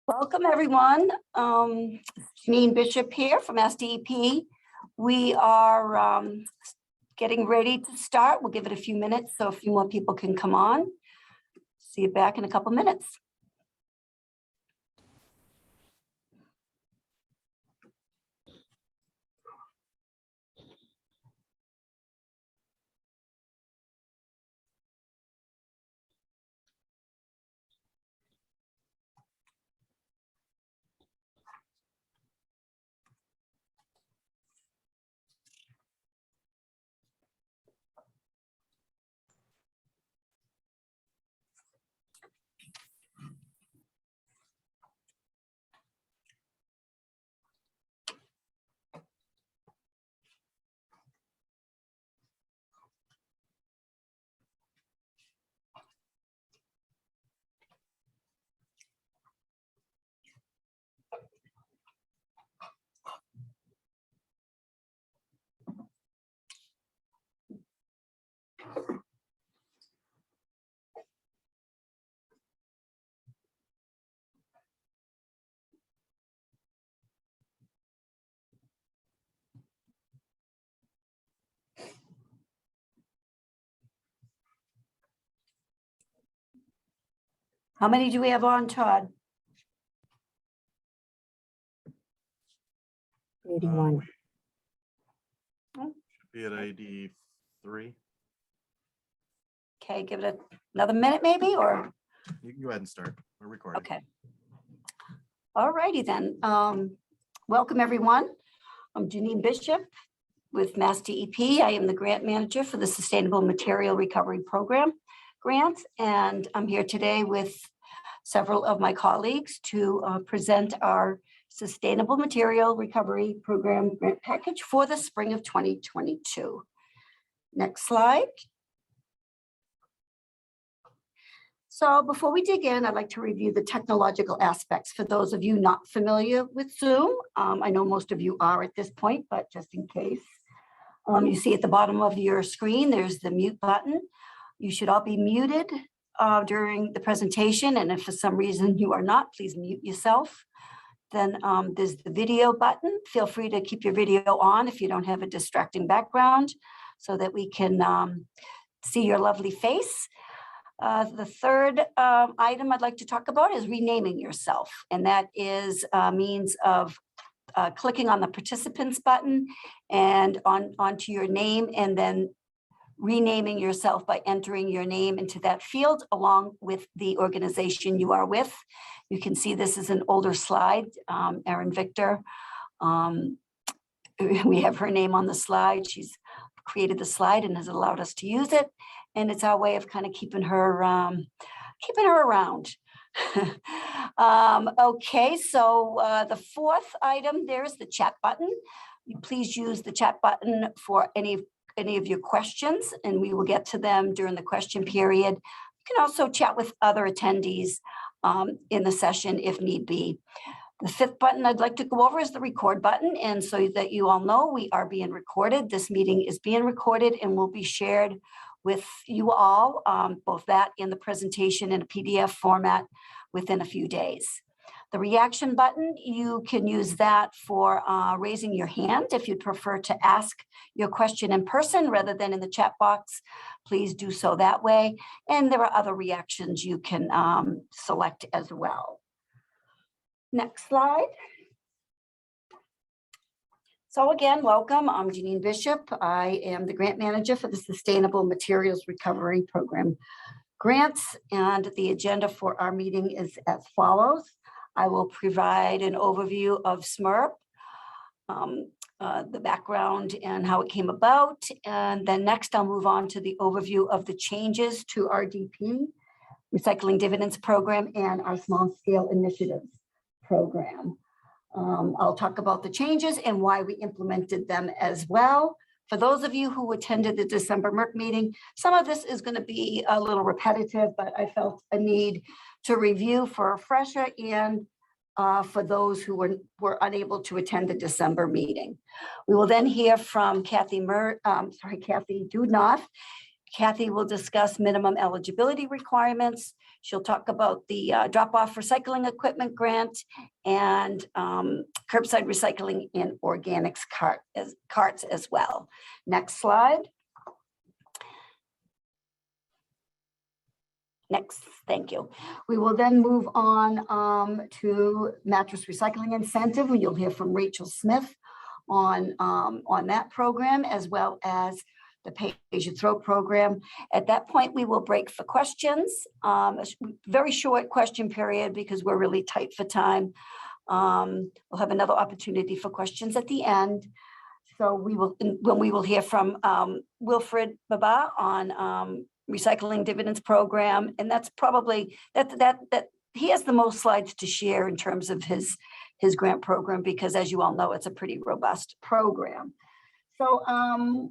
Welcome, everyone. Janine Bishop here from SDEP. We are getting ready to start. We'll give it a few minutes so a few more people can come on. See you back in a couple minutes. How many do we have on, Todd? 81. Should be at 83. Okay, give it another minute maybe, or? You can go ahead and start. We're recording. Okay. All righty then. Welcome, everyone. I'm Janine Bishop with MassDEP. I am the grant manager for the Sustainable Material Recovery Program grants, and I'm here today with several of my colleagues to present our Sustainable Material Recovery Program grant package for the spring of 2022. Next slide. So before we dig in, I'd like to review the technological aspects for those of you not familiar with Zoom. I know most of you are at this point, but just in case. You see at the bottom of your screen, there's the mute button. You should all be muted during the presentation, and if for some reason you are not, please mute yourself. Then there's the video button. Feel free to keep your video on if you don't have a distracting background so that we can see your lovely face. The third item I'd like to talk about is renaming yourself, and that is a means of clicking on the participants button and onto your name, and then renaming yourself by entering your name into that field along with the organization you are with. You can see this is an older slide, Erin Victor. We have her name on the slide. She's created the slide and has allowed us to use it. And it's our way of kind of keeping her around. Okay, so the fourth item, there's the chat button. You please use the chat button for any of your questions, and we will get to them during the question period. You can also chat with other attendees in the session if need be. The fifth button I'd like to go over is the record button, and so that you all know we are being recorded. This meeting is being recorded and will be shared with you all, both that and the presentation in a PDF format within a few days. The reaction button, you can use that for raising your hand. If you'd prefer to ask your question in person rather than in the chat box, please do so that way. And there are other reactions you can select as well. Next slide. So again, welcome. I'm Janine Bishop. I am the grant manager for the Sustainable Materials Recovery Program grants, and the agenda for our meeting is as follows. I will provide an overview of SMRP, the background and how it came about, and then next I'll move on to the overview of the changes to RDP, Recycling Dividends Program, and our Small Scale Initiatives Program. I'll talk about the changes and why we implemented them as well. For those of you who attended the December MERC meeting, some of this is going to be a little repetitive, but I felt a need to review for a refresher and for those who were unable to attend the December meeting. We will then hear from Kathy Dudnoff. Kathy will discuss minimum eligibility requirements. She'll talk about the drop-off recycling equipment grant and curbside recycling in organics carts as well. Next slide. Next, thank you. We will then move on to mattress recycling incentive. You'll hear from Rachel Smith on that program, as well as the Pay As You Throw program. At that point, we will break for questions. A very short question period because we're really tight for time. We'll have another opportunity for questions at the end. So when we will hear from Wilfred Baba on recycling dividends program, and that's probably that he has the most slides to share in terms of his grant program, because as you all know, it's a pretty robust program. So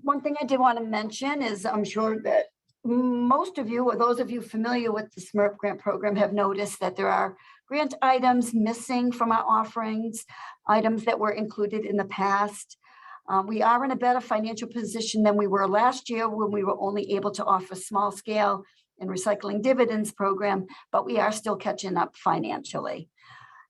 one thing I did want to mention is I'm sure that most of you, or those of you familiar with the SMRP grant program, have noticed that there are grant items missing from our offerings, items that were included in the past. We are in a better financial position than we were last year when we were only able to offer small scale and recycling dividends program, but we are still catching up financially.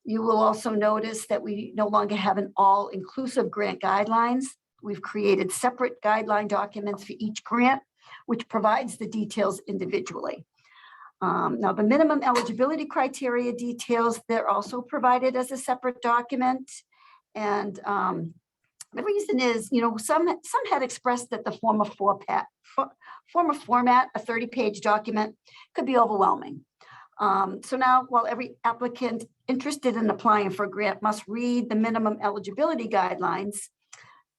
You will also notice that we no longer have an all-inclusive grant guidelines. We've created separate guideline documents for each grant, which provides the details individually. Now, the minimum eligibility criteria details, they're also provided as a separate document. And the reason is, some had expressed that the former format, a 30-page document, could be overwhelming. So now, while every applicant interested in applying for a grant must read the minimum eligibility guidelines,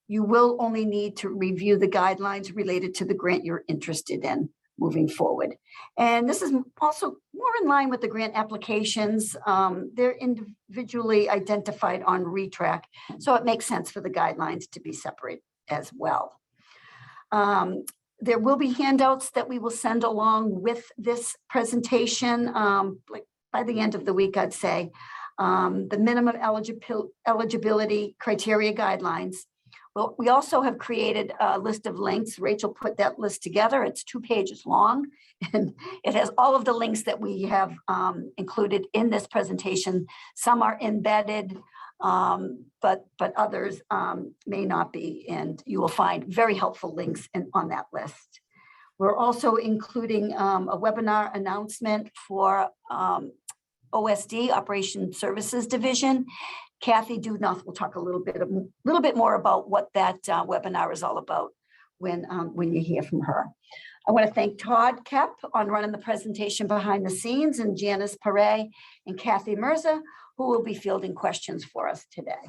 you will only need to review the guidelines related to the grant you're interested in moving forward. And this is also more in line with the grant applications. They're individually identified on ReTrack, so it makes sense for the guidelines to be separate as well. There will be handouts that we will send along with this presentation, like by the end of the week, I'd say. The minimum eligibility criteria guidelines. Well, we also have created a list of links. Rachel put that list together. It's 2 pages long, and it has all of the links that we have included in this presentation. Some are embedded, but others may not be, and you will find very helpful links on that list. We're also including a webinar announcement for OSD, Operation Services Division. Kathy Dudnoff will talk a little bit more about what that webinar is all about when you hear from her. I want to thank Todd Kep on running the presentation behind the scenes, and Janice Perret and Kathy Mirza, who will be fielding questions for us today.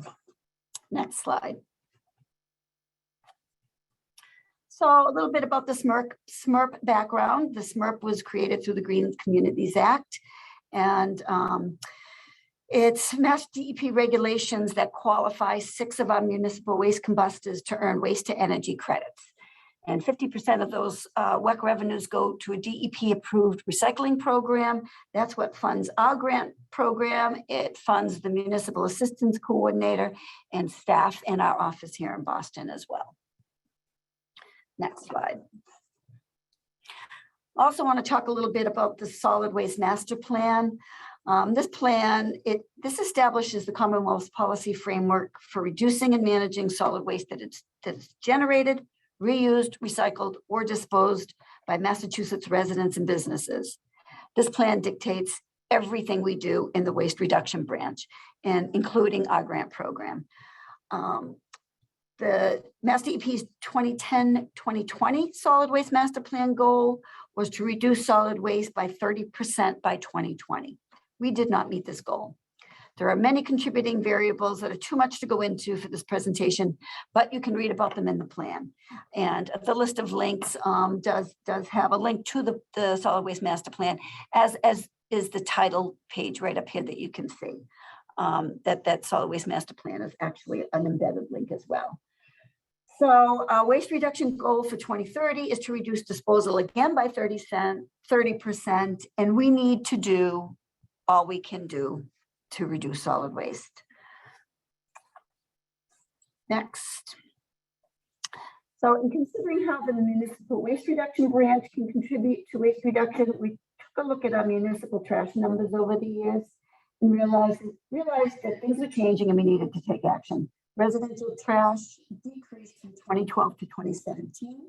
Next slide. So a little bit about the SMRP background. The SMRP was created through the Green Communities Act, and it's MassDEP regulations that qualify 6 of our municipal waste combustors to earn waste to energy credits. And 50% of those WEC revenues go to a DEP-approved recycling program. That's what funds our grant program. It funds the Municipal Assistance Coordinator and staff in our office here in Boston as well. Next slide. Also want to talk a little bit about the Solid Waste Master Plan. This plan, this establishes the Commonwealth's policy framework for reducing and managing solid waste that's generated, reused, recycled, or disposed by Massachusetts residents and businesses. This plan dictates everything we do in the waste reduction branch, and including our grant program. The MassDEP's 2010-2020 Solid Waste Master Plan goal was to reduce solid waste by 30% by 2020. We did not meet this goal. There are many contributing variables that are too much to go into for this presentation, but you can read about them in the plan. And the list of links does have a link to the Solid Waste Master Plan, as is the title page right up here that you can see. That Solid Waste Master Plan is actually an embedded link as well. So our waste reduction goal for 2030 is to reduce disposal again by 30%, and we need to do all we can do to reduce solid waste. Next. So in considering how the municipal waste reduction branch can contribute to waste reduction, we took a look at our municipal trash numbers over the years and realized that things were changing and we needed to take action. Residential trash decreased from 2012 to 2017,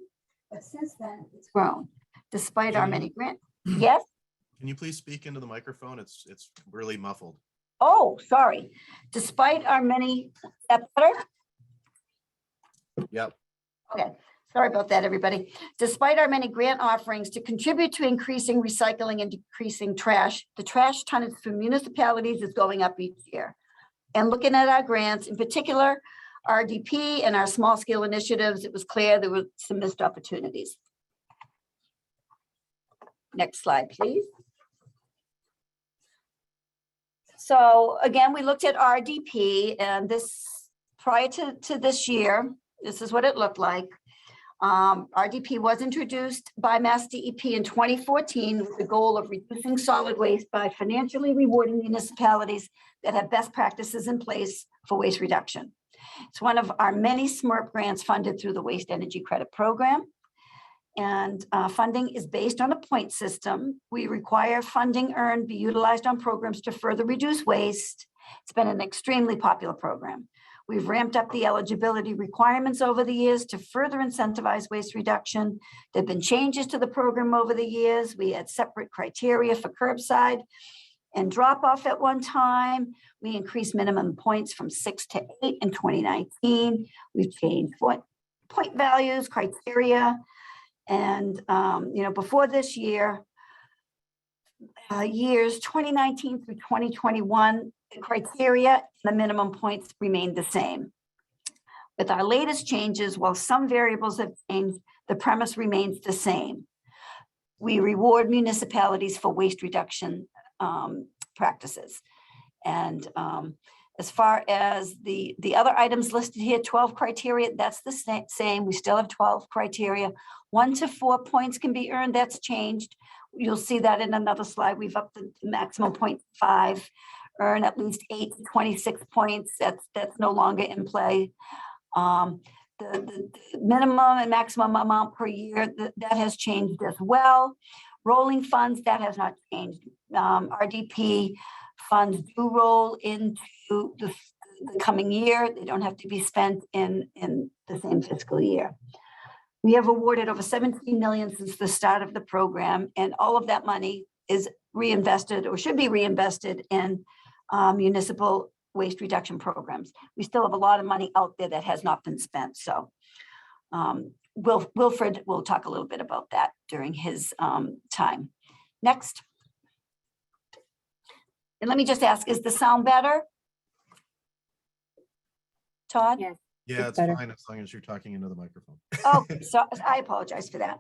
but since then it's grown. Despite our many grants. Yes? Can you please speak into the microphone? It's really muffled. Oh, sorry. Despite our many, is that better? Yep. Okay, sorry about that, everybody. Despite our many grant offerings to contribute to increasing recycling and decreasing trash, the trash tonnage for municipalities is going up each year. And looking at our grants, in particular, RDP and our small scale initiatives, it was clear there were some missed opportunities. Next slide, please. So again, we looked at RDP, and this prior to this year, this is what it looked like. RDP was introduced by MassDEP in 2014 with the goal of reducing solid waste by financially rewarding municipalities that have best practices in place for waste reduction. It's one of our many SMRP grants funded through the Waste Energy Credit Program. And funding is based on a point system. We require funding earned be utilized on programs to further reduce waste. It's been an extremely popular program. We've ramped up the eligibility requirements over the years to further incentivize waste reduction. There have been changes to the program over the years. We had separate criteria for curbside and drop-off at one time. We increased minimum points from 6 to 8 in 2019. We've changed point values, criteria. And, before this year, years 2019 through 2021, the criteria, the minimum points remained the same. With our latest changes, while some variables have changed, the premise remains the same. We reward municipalities for waste reduction practices. And as far as the other items listed here, 12 criteria, that's the same. We still have 12 criteria. 1 to 4 points can be earned. That's changed. You'll see that in another slide. We've upped the maximum 0.5. Earn at least 8 to 26 points. That's no longer in play. The minimum and maximum amount per year, that has changed as well. Rolling funds, that has not changed. RDP funds do roll into the coming year. They don't have to be spent in the same fiscal year. We have awarded over 17 million since the start of the program, and all of that money is reinvested or should be reinvested in municipal waste reduction programs. We still have a lot of money out there that has not been spent. So Wilfred will talk a little bit about that during his time. Next. And let me just ask, is the sound better? Todd? Yes. Yeah, it's better. fine as long as you're talking into the microphone. Oh, so I apologize for that.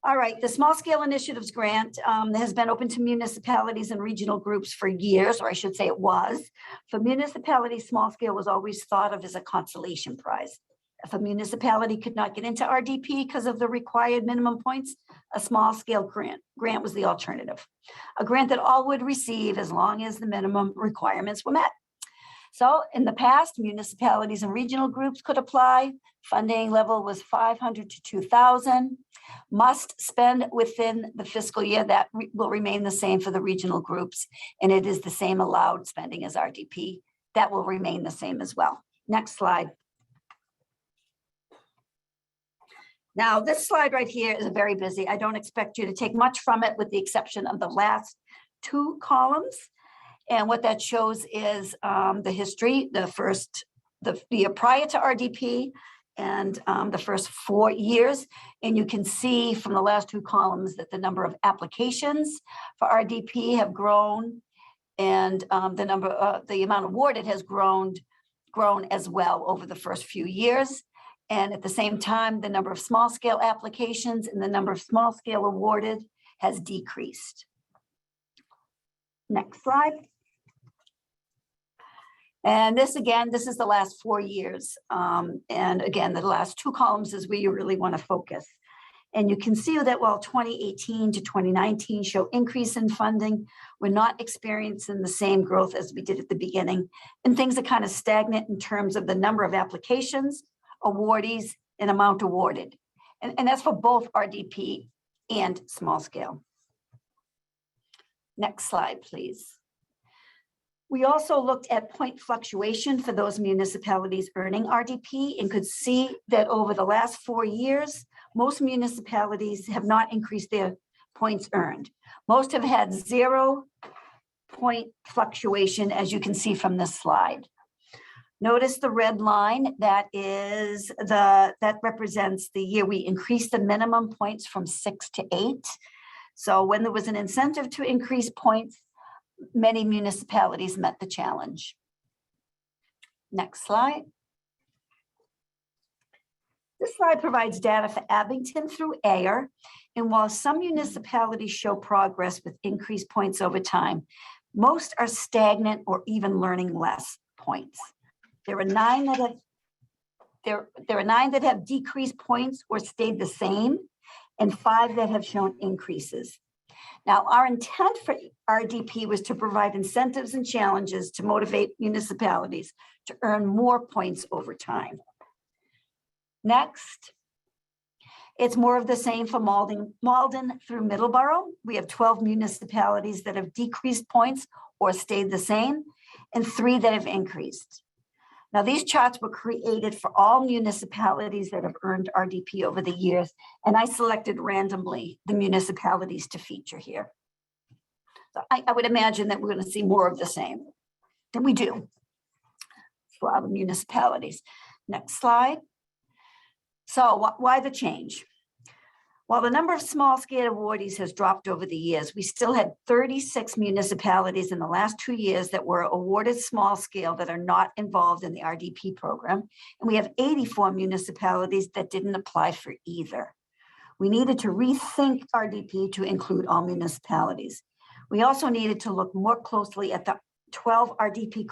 All right, the Small Scale Initiatives Grant has been open to municipalities and regional groups for years, or I should say it was. For municipalities, small scale was always thought of as a consolation prize. If a municipality could not get into RDP because of the required minimum points, a small scale grant was the alternative. A grant that all would receive as long as the minimum requirements were met. So in the past, municipalities and regional groups could apply. Funding level was 500 to 2,000. Must spend within the fiscal year. That will remain the same for the regional groups. And it is the same allowed spending as RDP. That will remain the same as well. Next slide. Now, this slide right here is very busy. I don't expect you to take much from it with the exception of the last 2 columns. And what that shows is the history, the year prior to RDP and the first 4 years. And you can see from the last 2 columns that the number of applications for RDP have grown, and the amount awarded has grown as well over the first few years. And at the same time, the number of small scale applications and the number of small scale awarded has decreased. Next slide. And this is the last 4 years. And again, the last 2 columns is where you really want to focus. And you can see that while 2018 to 2019 show increase in funding, we're not experiencing the same growth as we did at the beginning. And things are kind of stagnant in terms of the number of applications, awardees, in amount awarded. And that's for both RDP and small scale. Next slide, please. We also looked at point fluctuation for those municipalities earning RDP and could see that over the last 4 years, most municipalities have not increased their points earned. Most have had 0 point fluctuation, as you can see from this slide. Notice the red line, that represents the year we increased the minimum points from 6 to 8. So when there was an incentive to increase points, many municipalities met the challenge. Next slide. This slide provides data for Abington through AIR, and while some municipalities show progress with increased points over time, most are stagnant or even learning less points. There are 9 that have decreased points or stayed the same, and 5 that have shown increases. Now, our intent for RDP was to provide incentives and challenges to motivate municipalities to earn more points over time. Next, it's more of the same for Malden through Middleborough. We have 12 municipalities that have decreased points or stayed the same, and 3 that have increased. Now, these charts were created for all municipalities that have earned RDP over the years, and I selected randomly the municipalities to feature here. So I would imagine that we're going to see more of the same, and we do for other municipalities. Next slide. So why the change? While the number of small scale awardees has dropped over the years, we still had 36 municipalities in the last 2 years that were awarded small scale that are not involved in the RDP program. And we have 84 municipalities that didn't apply for either. We needed to rethink RDP to include all municipalities. We also needed to look more closely at the 12 RDP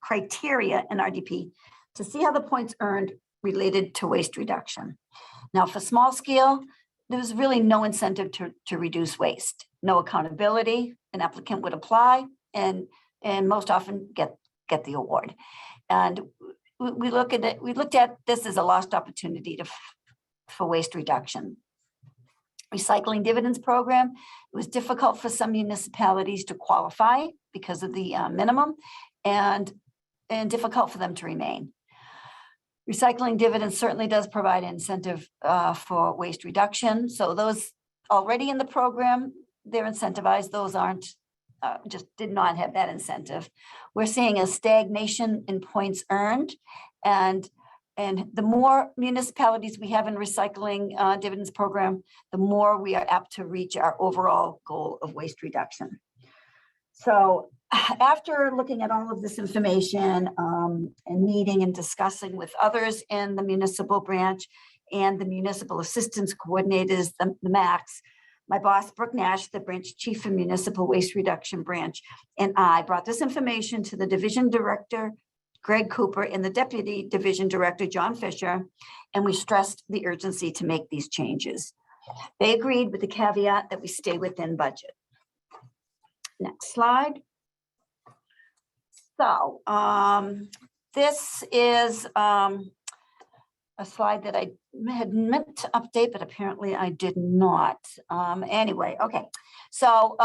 criteria in RDP to see how the points earned related to waste reduction. Now, for small scale, there's really no incentive to reduce waste, no accountability. An applicant would apply and most often get the award. And we looked at this as a lost opportunity for waste reduction. Recycling dividends program, it was difficult for some municipalities to qualify because of the minimum and difficult for them to remain. Recycling dividends certainly does provide incentive for waste reduction. So those already in the program, they're incentivized. Those aren't, just did not have that incentive. We're seeing a stagnation in points earned. And the more municipalities we have in recycling dividends program, the more we are apt to reach our overall goal of waste reduction. So after looking at all of this information and meeting and discussing with others in the municipal branch and the municipal assistance coordinators, the MACs, my boss, Brooke Nash, the branch chief for municipal waste reduction branch, and I brought this information to the division director, Greg Cooper, and the deputy division director, John Fisher, and we stressed the urgency to make these changes. They agreed with the caveat that we stay within budget. Next slide. So this is a slide that I had meant to update, but apparently I did not. Anyway, okay. So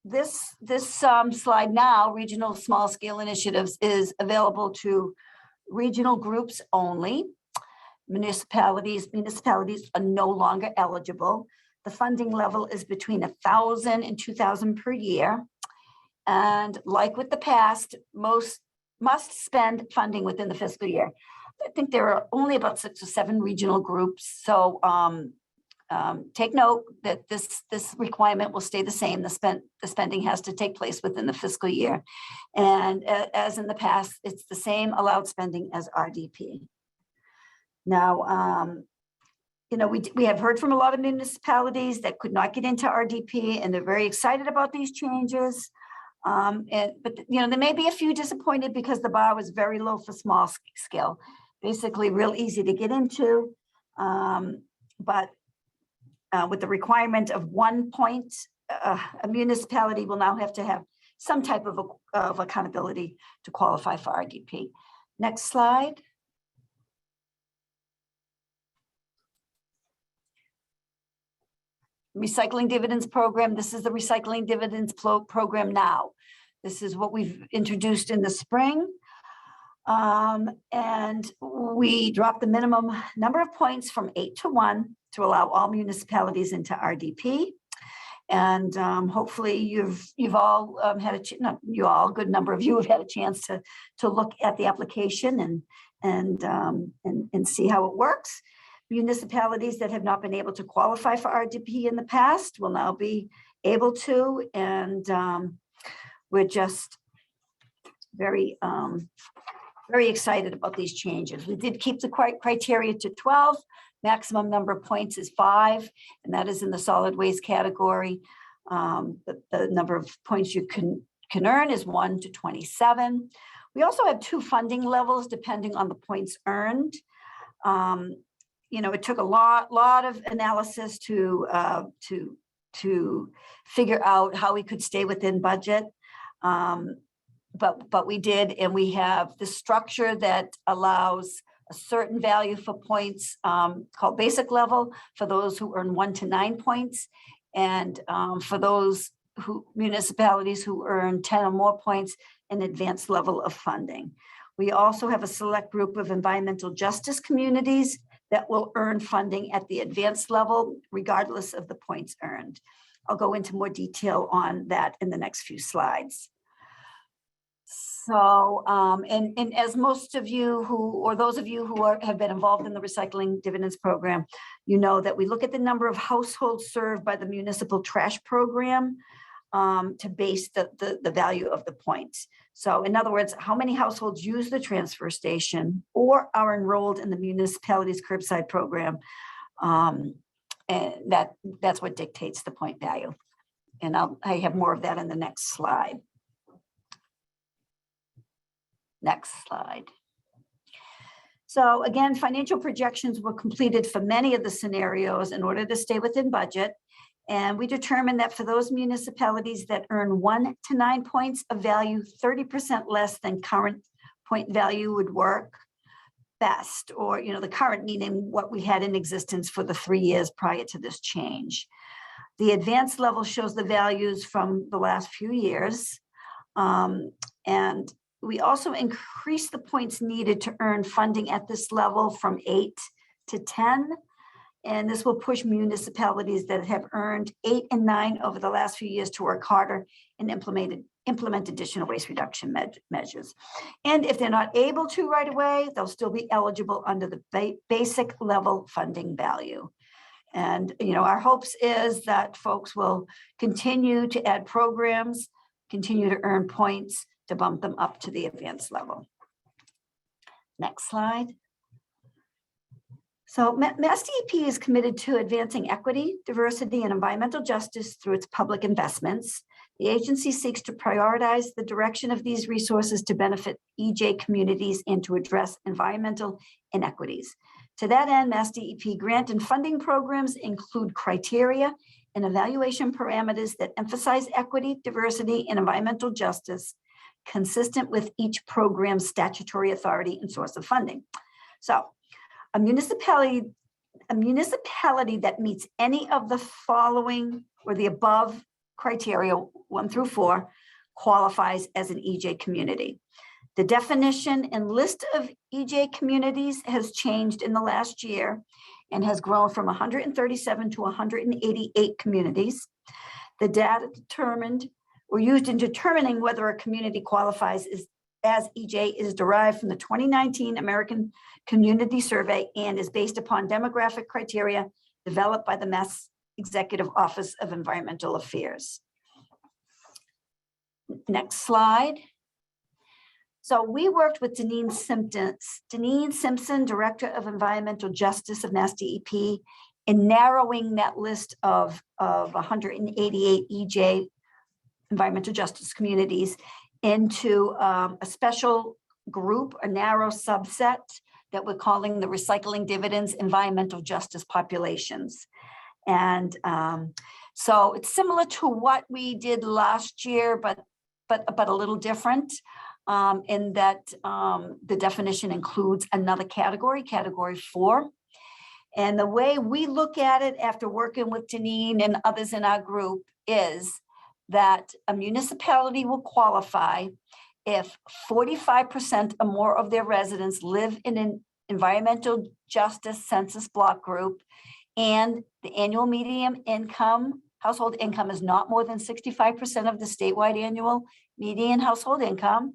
this slide now, regional small scale initiatives, is available to regional groups only. Municipalities are no longer eligible. The funding level is between 1,000 and 2,000 per year. And like with the past, most must spend funding within the fiscal year. I think there are only about 6 or 7 regional groups. So take note that this requirement will stay the same. The spending has to take place within the fiscal year. And as in the past, it's the same allowed spending as RDP. Now, we have heard from a lot of municipalities that could not get into RDP, and they're very excited about these changes. But there may be a few disappointed because the bar was very low for small scale, basically real easy to get into. But with the requirement of 1 point, a municipality will now have to have some type of accountability to qualify for RDP. Next slide. recycling dividends program. This is the recycling dividends program now. This is what we've introduced in the spring. And we dropped the minimum number of points from 8 to 1 to allow all municipalities into RDP. And hopefully you've all had a not you all, a good number of you have had a chance to look at the application and see how it works. Municipalities that have not been able to qualify for RDP in the past will now be able to, and we're just very excited about these changes. We did keep the criteria to 12. Maximum number of points is 5, and that is in the solid waste category. The number of points you can earn is 1 to 27. We also have 2 funding levels depending on the points earned. It took a lot of analysis to figure out how we could stay within budget. But we did, and we have the structure that allows a certain value for points called basic level for those who earn 1 to 9 points, and for those municipalities who earn 10 or more points, an advanced level of funding. We also have a select group of environmental justice communities that will earn funding at the advanced level, regardless of the points earned. I'll go into more detail on that in the next few slides. So, and as most of you those of you who have been involved in the recycling dividends program, you know that we look at the number of households served by the municipal trash program to base the value of the points. So in other words, how many households use the transfer station or are enrolled in the municipality's curbside program, and that's what dictates the point value. And I have more of that in the next slide. Next slide. So again, financial projections were completed for many of the scenarios in order to stay within budget. And we determined that for those municipalities that earn 1 to 9 points of value, 30% less than current point value would work best, or the current meaning what we had in existence for the 3 years prior to this change. The advanced level shows the values from the last few years. And we also increased the points needed to earn funding at this level from 8 to 10. And this will push municipalities that have earned 8 and 9 over the last few years to work harder and implement additional waste reduction measures. And if they're not able to right away, they'll still be eligible under the basic level funding value. And our hopes is that folks will continue to add programs, continue to earn points to bump them up to the advanced level. Next slide. So MassDEP is committed to advancing equity, diversity, and environmental justice through its public investments. The agency seeks to prioritize the direction of these resources to benefit EJ communities and to address environmental inequities. To that end, MassDEP grant and funding programs include criteria and evaluation parameters that emphasize equity, diversity, and environmental justice, consistent with each program's statutory authority and source of funding. So a municipality that meets any of the following or the above criteria 1 through 4 qualifies as an EJ community. The definition and list of EJ communities has changed in the last year and has grown from 137 to 188 communities. The data used in determining whether a community qualifies as EJ is derived from the 2019 American Community Survey and is based upon demographic criteria developed by the Mass Executive Office of Environmental Affairs. Next slide. So we worked with Deneen Simpson, Director of Environmental Justice of MassDEP, in narrowing that list of 188 EJ environmental justice communities into a special group, a narrow subset that we're calling the recycling dividends environmental justice populations. And so it's similar to what we did last year, but a little different in that the definition includes another category, category 4. And the way we look at it after working with Janine and others in our group is that a municipality will qualify if 45% or more of their residents live in an environmental justice census block group, and the annual median income, household income is not more than 65% of the statewide annual median household income,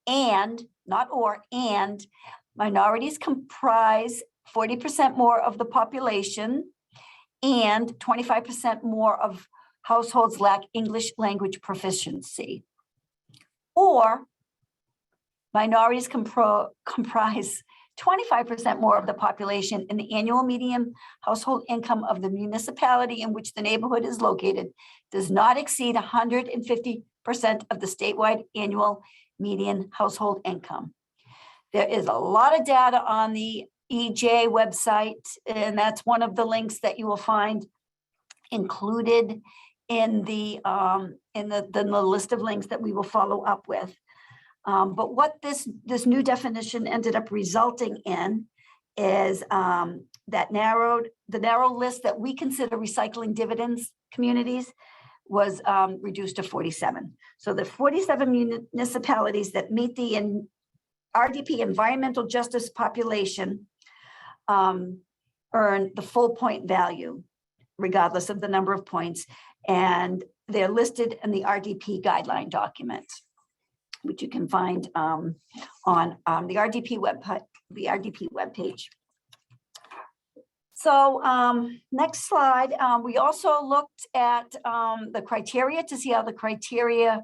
and minorities comprise 40% more of the population, and 25% more of households lack English language proficiency. Or minorities comprise 25% more of the population, and the annual median household income of the municipality in which the neighborhood is located does not exceed 150% of the statewide annual median household income. There is a lot of data on the EJ website, and that's one of the links that you will find included in the list of links that we will follow up with. But what this new definition ended up resulting in is the narrow list that we consider recycling dividends communities was reduced to 47. So the 47 municipalities that meet the RDP environmental justice population earn the full point value, regardless of the number of points. And they're listed in the RDP guideline document, which you can find on the RDP webpage. So next slide, we also looked at the criteria to see how the criteria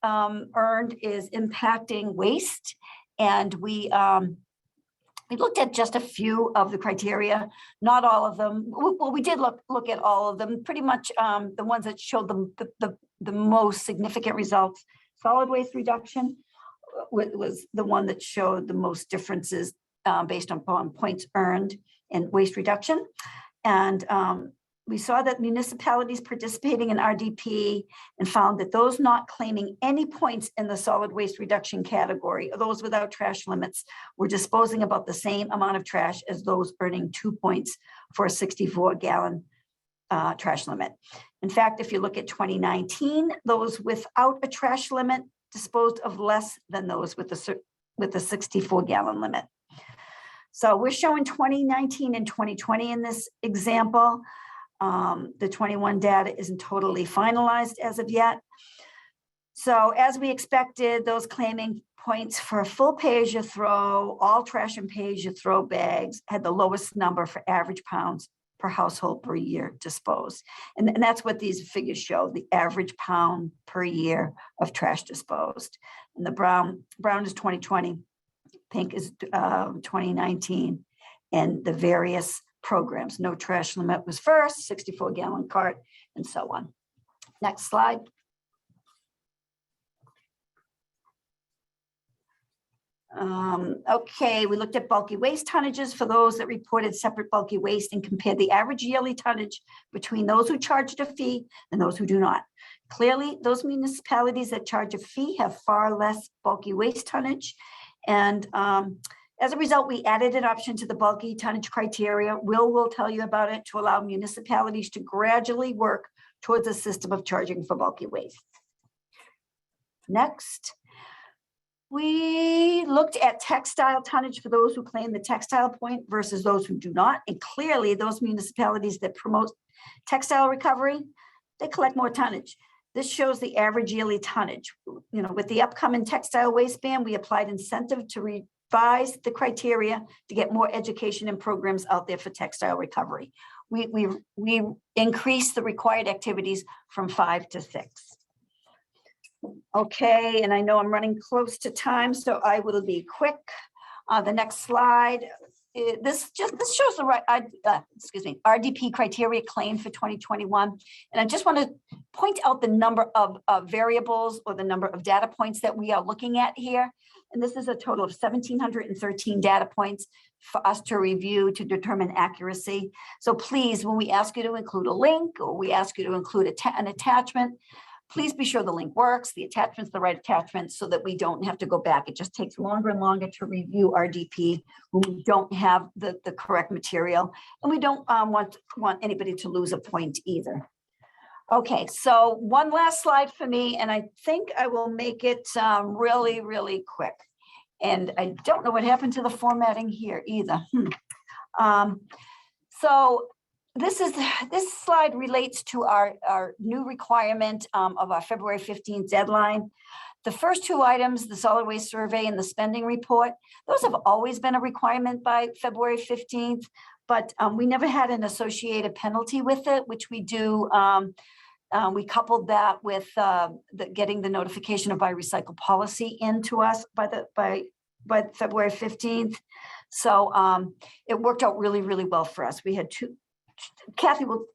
earned is impacting waste. And we looked at just a few of the criteria, not all of them. Well, we did look at all of them, pretty much the ones that showed the most significant results. Solid waste reduction was the one that showed the most differences based on points earned in waste reduction. And we saw that municipalities participating in RDP and found that those not claiming any points in the solid waste reduction category, or those without trash limits, were disposing about the same amount of trash as those earning 2 points for a 64-gallon trash limit. In fact, if you look at 2019, those without a trash limit disposed of less than those with the 64-gallon limit. So we're showing 2019 and 2020 in this example. The 21 data isn't totally finalized as of yet. So as we expected, those claiming points for full pay-as-you-throw, all trash and pay-as-you-throw bags had the lowest number for average pounds per household per year disposed. And that's what these figures show, the average pound per year of trash disposed. And the brown is 2020, pink is 2019, and the various programs. No trash limit was first, 64-gallon cart, and so on. Next slide. Okay, we looked at bulky waste tonnages for those that reported separate bulky waste and compared the average yearly tonnage between those who charged a fee and those who do not. Clearly, those municipalities that charge a fee have far less bulky waste tonnage. And as a result, we added an option to the bulky tonnage criteria. Will tell you about it, to allow municipalities to gradually work towards a system of charging for bulky waste. Next. We looked at textile tonnage for those who claim the textile point versus those who do not. And clearly those municipalities that promote textile recovery, they collect more tonnage. This shows the average yearly tonnage. You know, with the upcoming textile waste ban, we applied incentive to revise the criteria to get more education and programs out there for textile recovery. We increased the required activities from 5 to 6. Okay, and I know I'm running close to time, so I will be quick. The next slide, this shows the RDP criteria claim for 2021. And I just want to point out the number of variables or the number of data points that we are looking at here. And this is a total of 1,713 data points for us to review to determine accuracy. So please, when we ask you to include a link or we ask you to include an attachment, please be sure the link works, the attachment's the right attachment, so that we don't have to go back. It just takes longer and longer to review RDP when we don't have the correct material. And we don't want anybody to lose a point either. Okay, so one last slide for me, and I think I will make it really, really quick. And I don't know what happened to the formatting here either. So this slide relates to our new requirement of our February 15th deadline. The first two items, the solid waste survey and the spending report, those have always been a requirement by February 15th, but we never had an associated penalty with it, which we do. We coupled that with getting the notification of Biocycle Policy into us by February 15th. So it worked out really, really well for us. We had Kathy will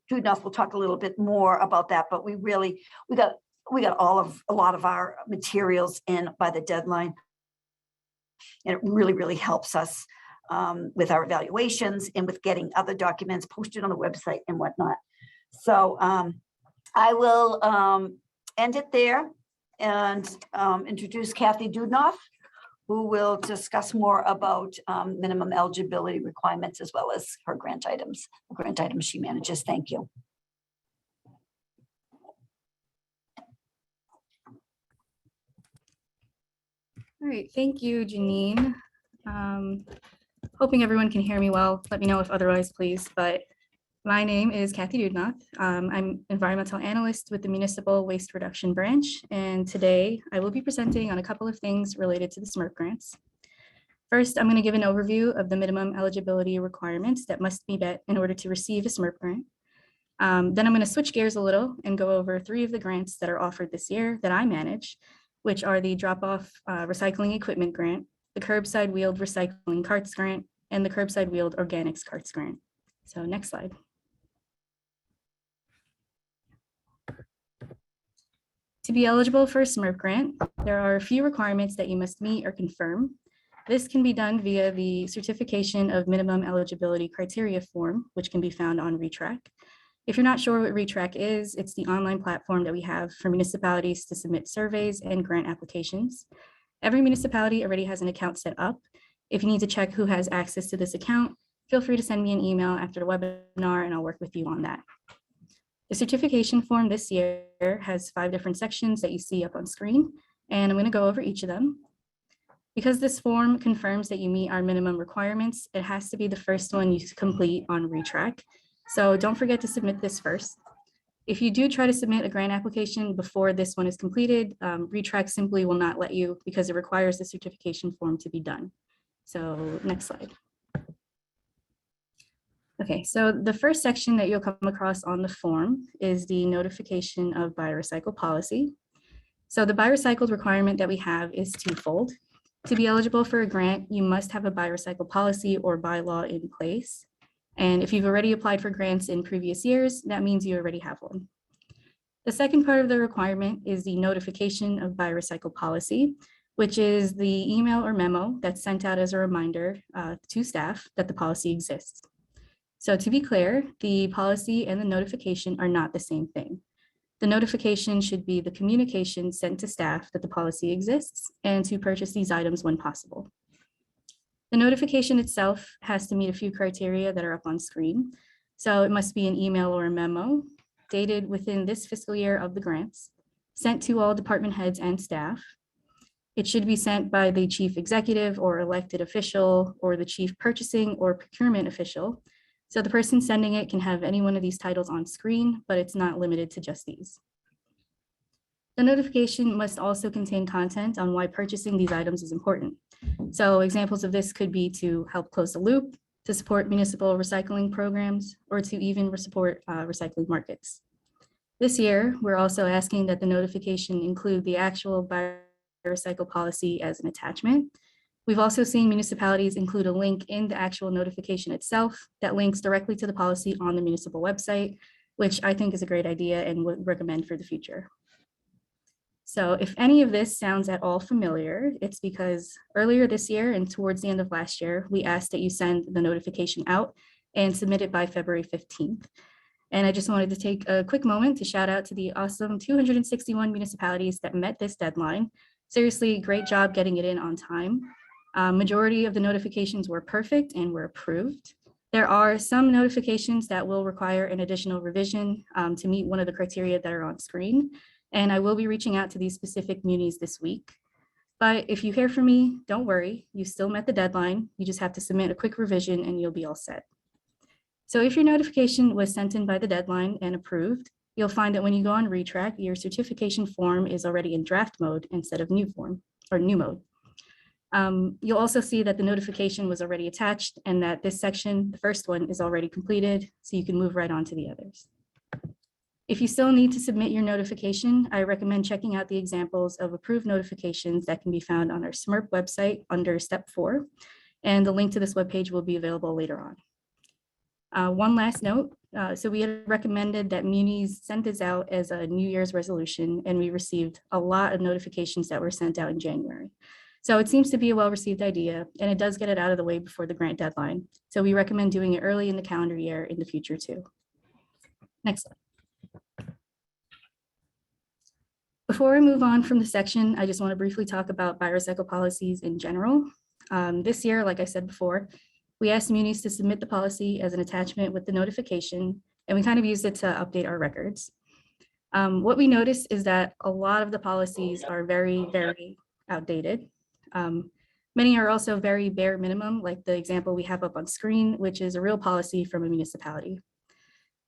talk a little bit more about that, but we got a lot of our materials in by the deadline. And it really, really helps us with our evaluations and with getting other documents posted on the website and whatnot. So I will end it there and introduce Kathy Dudnoff, who will discuss more about minimum eligibility requirements as well as her grant items she manages. Thank you. All right, thank you, Janine. Hoping everyone can hear me well. Let me know if otherwise, please. But my name is Kathy Dudnoff. I'm environmental analyst with the Municipal Waste Reduction Branch, and today I will be presenting on a couple of things related to the SMRP grants. First, I'm going to give an overview of the minimum eligibility requirements that must be met in order to receive a SMRP grant. Then I'm going to switch gears a little and go over 3 of the grants that are offered this year that I manage, which are the Dropoff Recycling Equipment Grant, the Curbside Wheeled Recycling Carts Grant, and the Curbside Wheeled Organics Carts Grant. So next slide. To be eligible for a SMRP grant, there are a few requirements that you must meet or confirm. This can be done via the Certification of Minimum Eligibility Criteria form, which can be found on ReTrack. If you're not sure what ReTrack is, it's the online platform that we have for municipalities to submit surveys and grant applications. Every municipality already has an account set up. If you need to check who has access to this account, feel free to send me an email after the webinar and I'll work with you on that. The certification form this year has 5 different sections that you see up on screen, and I'm going to go over each of them. Because this form confirms that you meet our minimum requirements, it has to be the first one you complete on ReTrack. So don't forget to submit this first. If you do try to submit a grant application before this one is completed, ReTrack simply will not let you because it requires the certification form to be done. So next slide. Okay, so the first section that you'll come across on the form is the notification of Biocycle Policy. So the Biocycle requirement that we have is twofold. To be eligible for a grant, you must have a Biocycle policy or bylaw in place. And if you've already applied for grants in previous years, that means you already have one. The second part of the requirement is the notification of Biocycle Policy, which is the email or memo that's sent out as a reminder to staff that the policy exists. So to be clear, the policy and the notification are not the same thing. The notification should be the communication sent to staff that the policy exists and to purchase these items when possible. The notification itself has to meet a few criteria that are up on screen. So it must be an email or a memo dated within this fiscal year of the grants, sent to all department heads and staff. It should be sent by the chief executive or elected official or the chief purchasing or procurement official. So the person sending it can have any one of these titles on screen, but it's not limited to just these. The notification must also contain content on why purchasing these items is important. So examples of this could be to help close the loop, to support municipal recycling programs, or to even support recycling markets. This year, we're also asking that the notification include the actual Biocycle policy as an attachment. We've also seen municipalities include a link in the actual notification itself that links directly to the policy on the municipal website, which I think is a great idea and would recommend for the future. So if any of this sounds at all familiar, it's because earlier this year and towards the end of last year, we asked that you send the notification out and submit it by February 15th. And I just wanted to take a quick moment to shout out to the awesome 261 municipalities that met this deadline. Seriously, great job getting it in on time. Majority of the notifications were perfect and were approved. There are some notifications that will require an additional revision to meet one of the criteria that are on screen. And I will be reaching out to these specific munis this week. But if you hear from me, don't worry, you still met the deadline. You just have to submit a quick revision and you'll be all set. So if your notification was sent in by the deadline and approved, you'll find that when you go on retrack, your certification form is already in draft mode instead of new mode. You'll also see that the notification was already attached and that this section, the first one, is already completed, so you can move right on to the others. If you still need to submit your notification, I recommend checking out the examples of approved notifications that can be found on our SMRP website under step 4, and the link to this webpage will be available later on. One last note, so we had recommended that munis send this out as a New Year's resolution, and we received a lot of notifications that were sent out in January. So it seems to be a well-received idea, and it does get it out of the way before the grant deadline. So we recommend doing it early in the calendar year in the future too. Next slide. Before I move on from the section, I just want to briefly talk about Biocycle policies in general. This year, like I said before, we asked munis to submit the policy as an attachment with the notification, and we kind of used it to update our records. What we noticed is that a lot of the policies are very, very outdated. Many are also very bare minimum, like the example we have up on screen, which is a real policy from a municipality.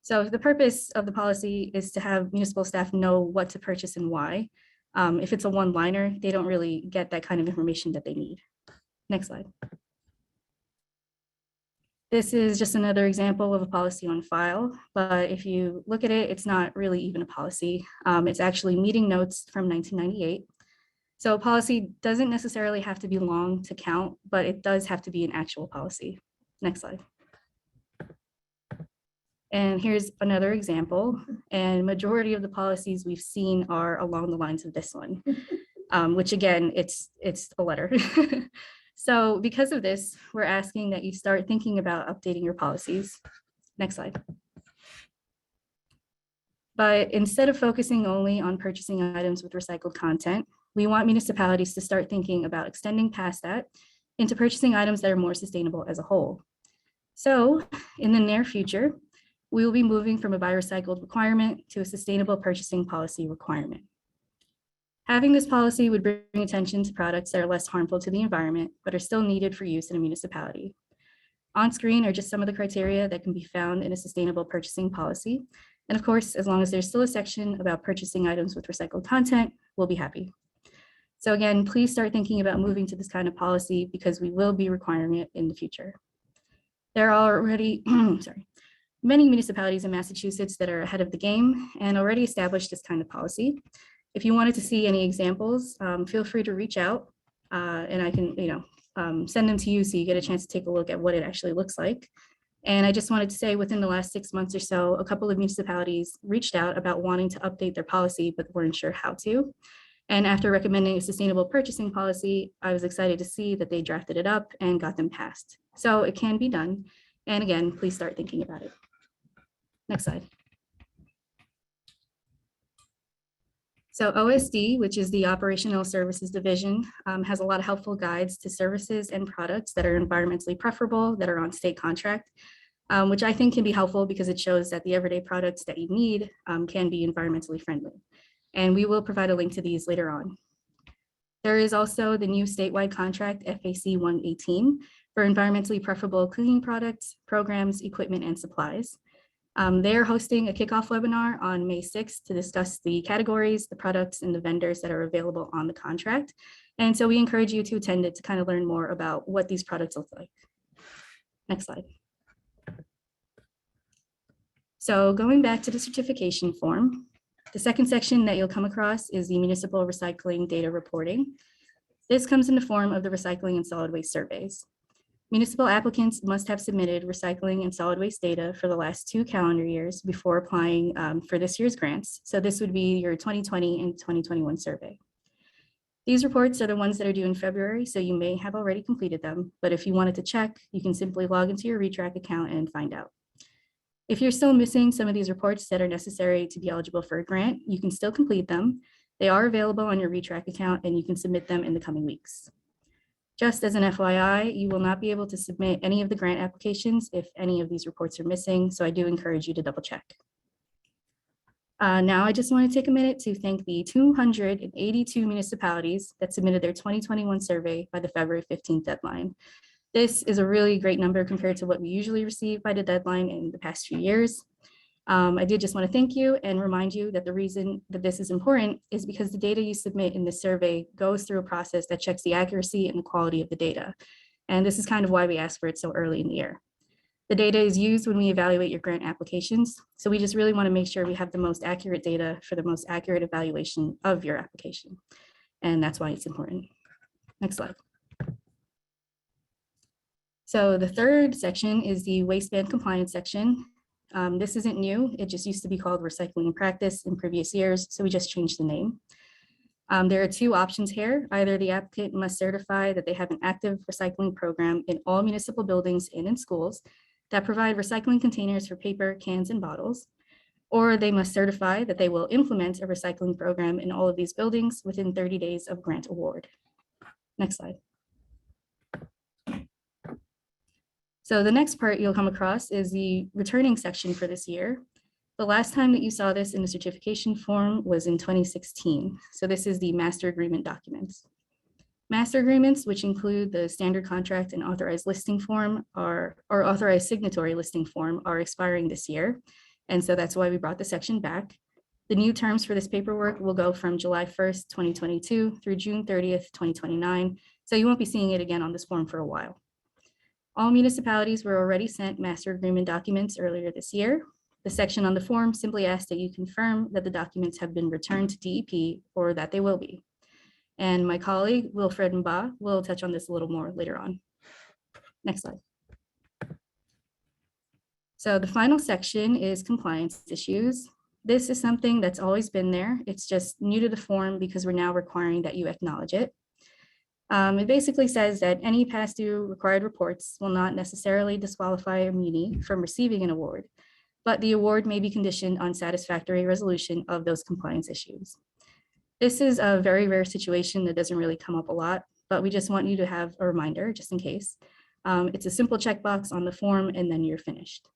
So the purpose of the policy is to have municipal staff know what to purchase and why. If it's a one-liner, they don't really get that kind of information that they need. Next slide. This is just another example of a policy on file, but if you look at it, it's not really even a policy. It's actually meeting notes from 1998. So a policy doesn't necessarily have to be long to count, but it does have to be an actual policy. Next slide. And here's another example. And majority of the policies we've seen are along the lines of this one, which again, it's a letter. So because of this, we're asking that you start thinking about updating your policies. Next slide. But instead of focusing only on purchasing items with recycled content, we want municipalities to start thinking about extending past that into purchasing items that are more sustainable as a whole. So in the near future, we will be moving from a biorecycled requirement to a sustainable purchasing policy requirement. Having this policy would bring attention to products that are less harmful to the environment, but are still needed for use in a municipality. On screen are just some of the criteria that can be found in a sustainable purchasing policy. And of course, as long as there's still a section about purchasing items with recycled content, we'll be happy. So again, please start thinking about moving to this kind of policy because we will be requiring it in the future. There are already, many municipalities in Massachusetts that are ahead of the game and already established this kind of policy. If you wanted to see any examples, feel free to reach out and I can send them to you so you get a chance to take a look at what it actually looks like. And I just wanted to say within the last 6 months or so, a couple of municipalities reached out about wanting to update their policy, but weren't sure how to. And after recommending a sustainable purchasing policy, I was excited to see that they drafted it up and got them passed. So it can be done. And again, please start thinking about it. Next slide. So OSD, which is the Operational Services Division, has a lot of helpful guides to services and products that are environmentally preferable, that are on state contract, which I think can be helpful because it shows that the everyday products that you need can be environmentally friendly. And we will provide a link to these later on. There is also the new statewide contract, FAC 118, for environmentally preferable cleaning products, programs, equipment, and supplies. They're hosting a kickoff webinar on May 6th to discuss the categories, the products, and the vendors that are available on the contract. And so we encourage you to attend it to kind of learn more about what these products look like. Next slide. So going back to the certification form, the second section that you'll come across is the municipal recycling data reporting. This comes in the form of the recycling and solid waste surveys. Municipal applicants must have submitted recycling and solid waste data for the last 2 calendar years before applying for this year's grants. So this would be your 2020 and 2021 survey. These reports are the ones that are due in February, so you may have already completed them, but if you wanted to check, you can simply log into your retrack account and find out. If you're still missing some of these reports that are necessary to be eligible for a grant, you can still complete them. They are available on your ReTrack account and you can submit them in the coming weeks. Just as an FYI, you will not be able to submit any of the grant applications if any of these reports are missing, so I do encourage you to double check. Now I just want to take a minute to thank the 282 municipalities that submitted their 2021 survey by the February 15th deadline. This is a really great number compared to what we usually receive by the deadline in the past few years. I did just want to thank you and remind you that the reason that this is important is because the data you submit in this survey goes through a process that checks the accuracy and the quality of the data. And this is kind of why we ask for it so early in the year. The data is used when we evaluate your grant applications. So we just really want to make sure we have the most accurate data for the most accurate evaluation of your application. And that's why it's important. Next slide. So the third section is the waistband compliance section. This isn't new. It just used to be called recycling in practice in previous years. So we just changed the name. There are two options here. Either the applicant must certify that they have an active recycling program in all municipal buildings and in schools that provide recycling containers for paper, cans, and bottles, or they must certify that they will implement a recycling program in all of these buildings within 30 days of grant award. Next slide. So the next part you'll come across is the returning section for this year. The last time that you saw this in the certification form was in 2016. So this is the master agreement documents. Master agreements, which include the standard contract and authorized listing form or authorized signatory listing form, are expiring this year. And so that's why we brought the section back. The new terms for this paperwork will go from July 1st, 2022 through June 30th, 2029. So you won't be seeing it again on this form for a while. All municipalities were already sent master agreement documents earlier this year. The section on the form simply asks that you confirm that the documents have been returned to DEP or that they will be. And my colleague, Wilfred Mba, will touch on this a little more later on. Next slide. So the final section is compliance issues. This is something that's always been there. It's just new to the form because we're now requiring that you acknowledge it. It basically says that any past due required reports will not necessarily disqualify a muni from receiving an award, but the award may be conditioned on satisfactory resolution of those compliance issues. This is a very rare situation that doesn't really come up a lot, but we just want you to have a reminder just in case. It's a simple checkbox on the form and then you're finished.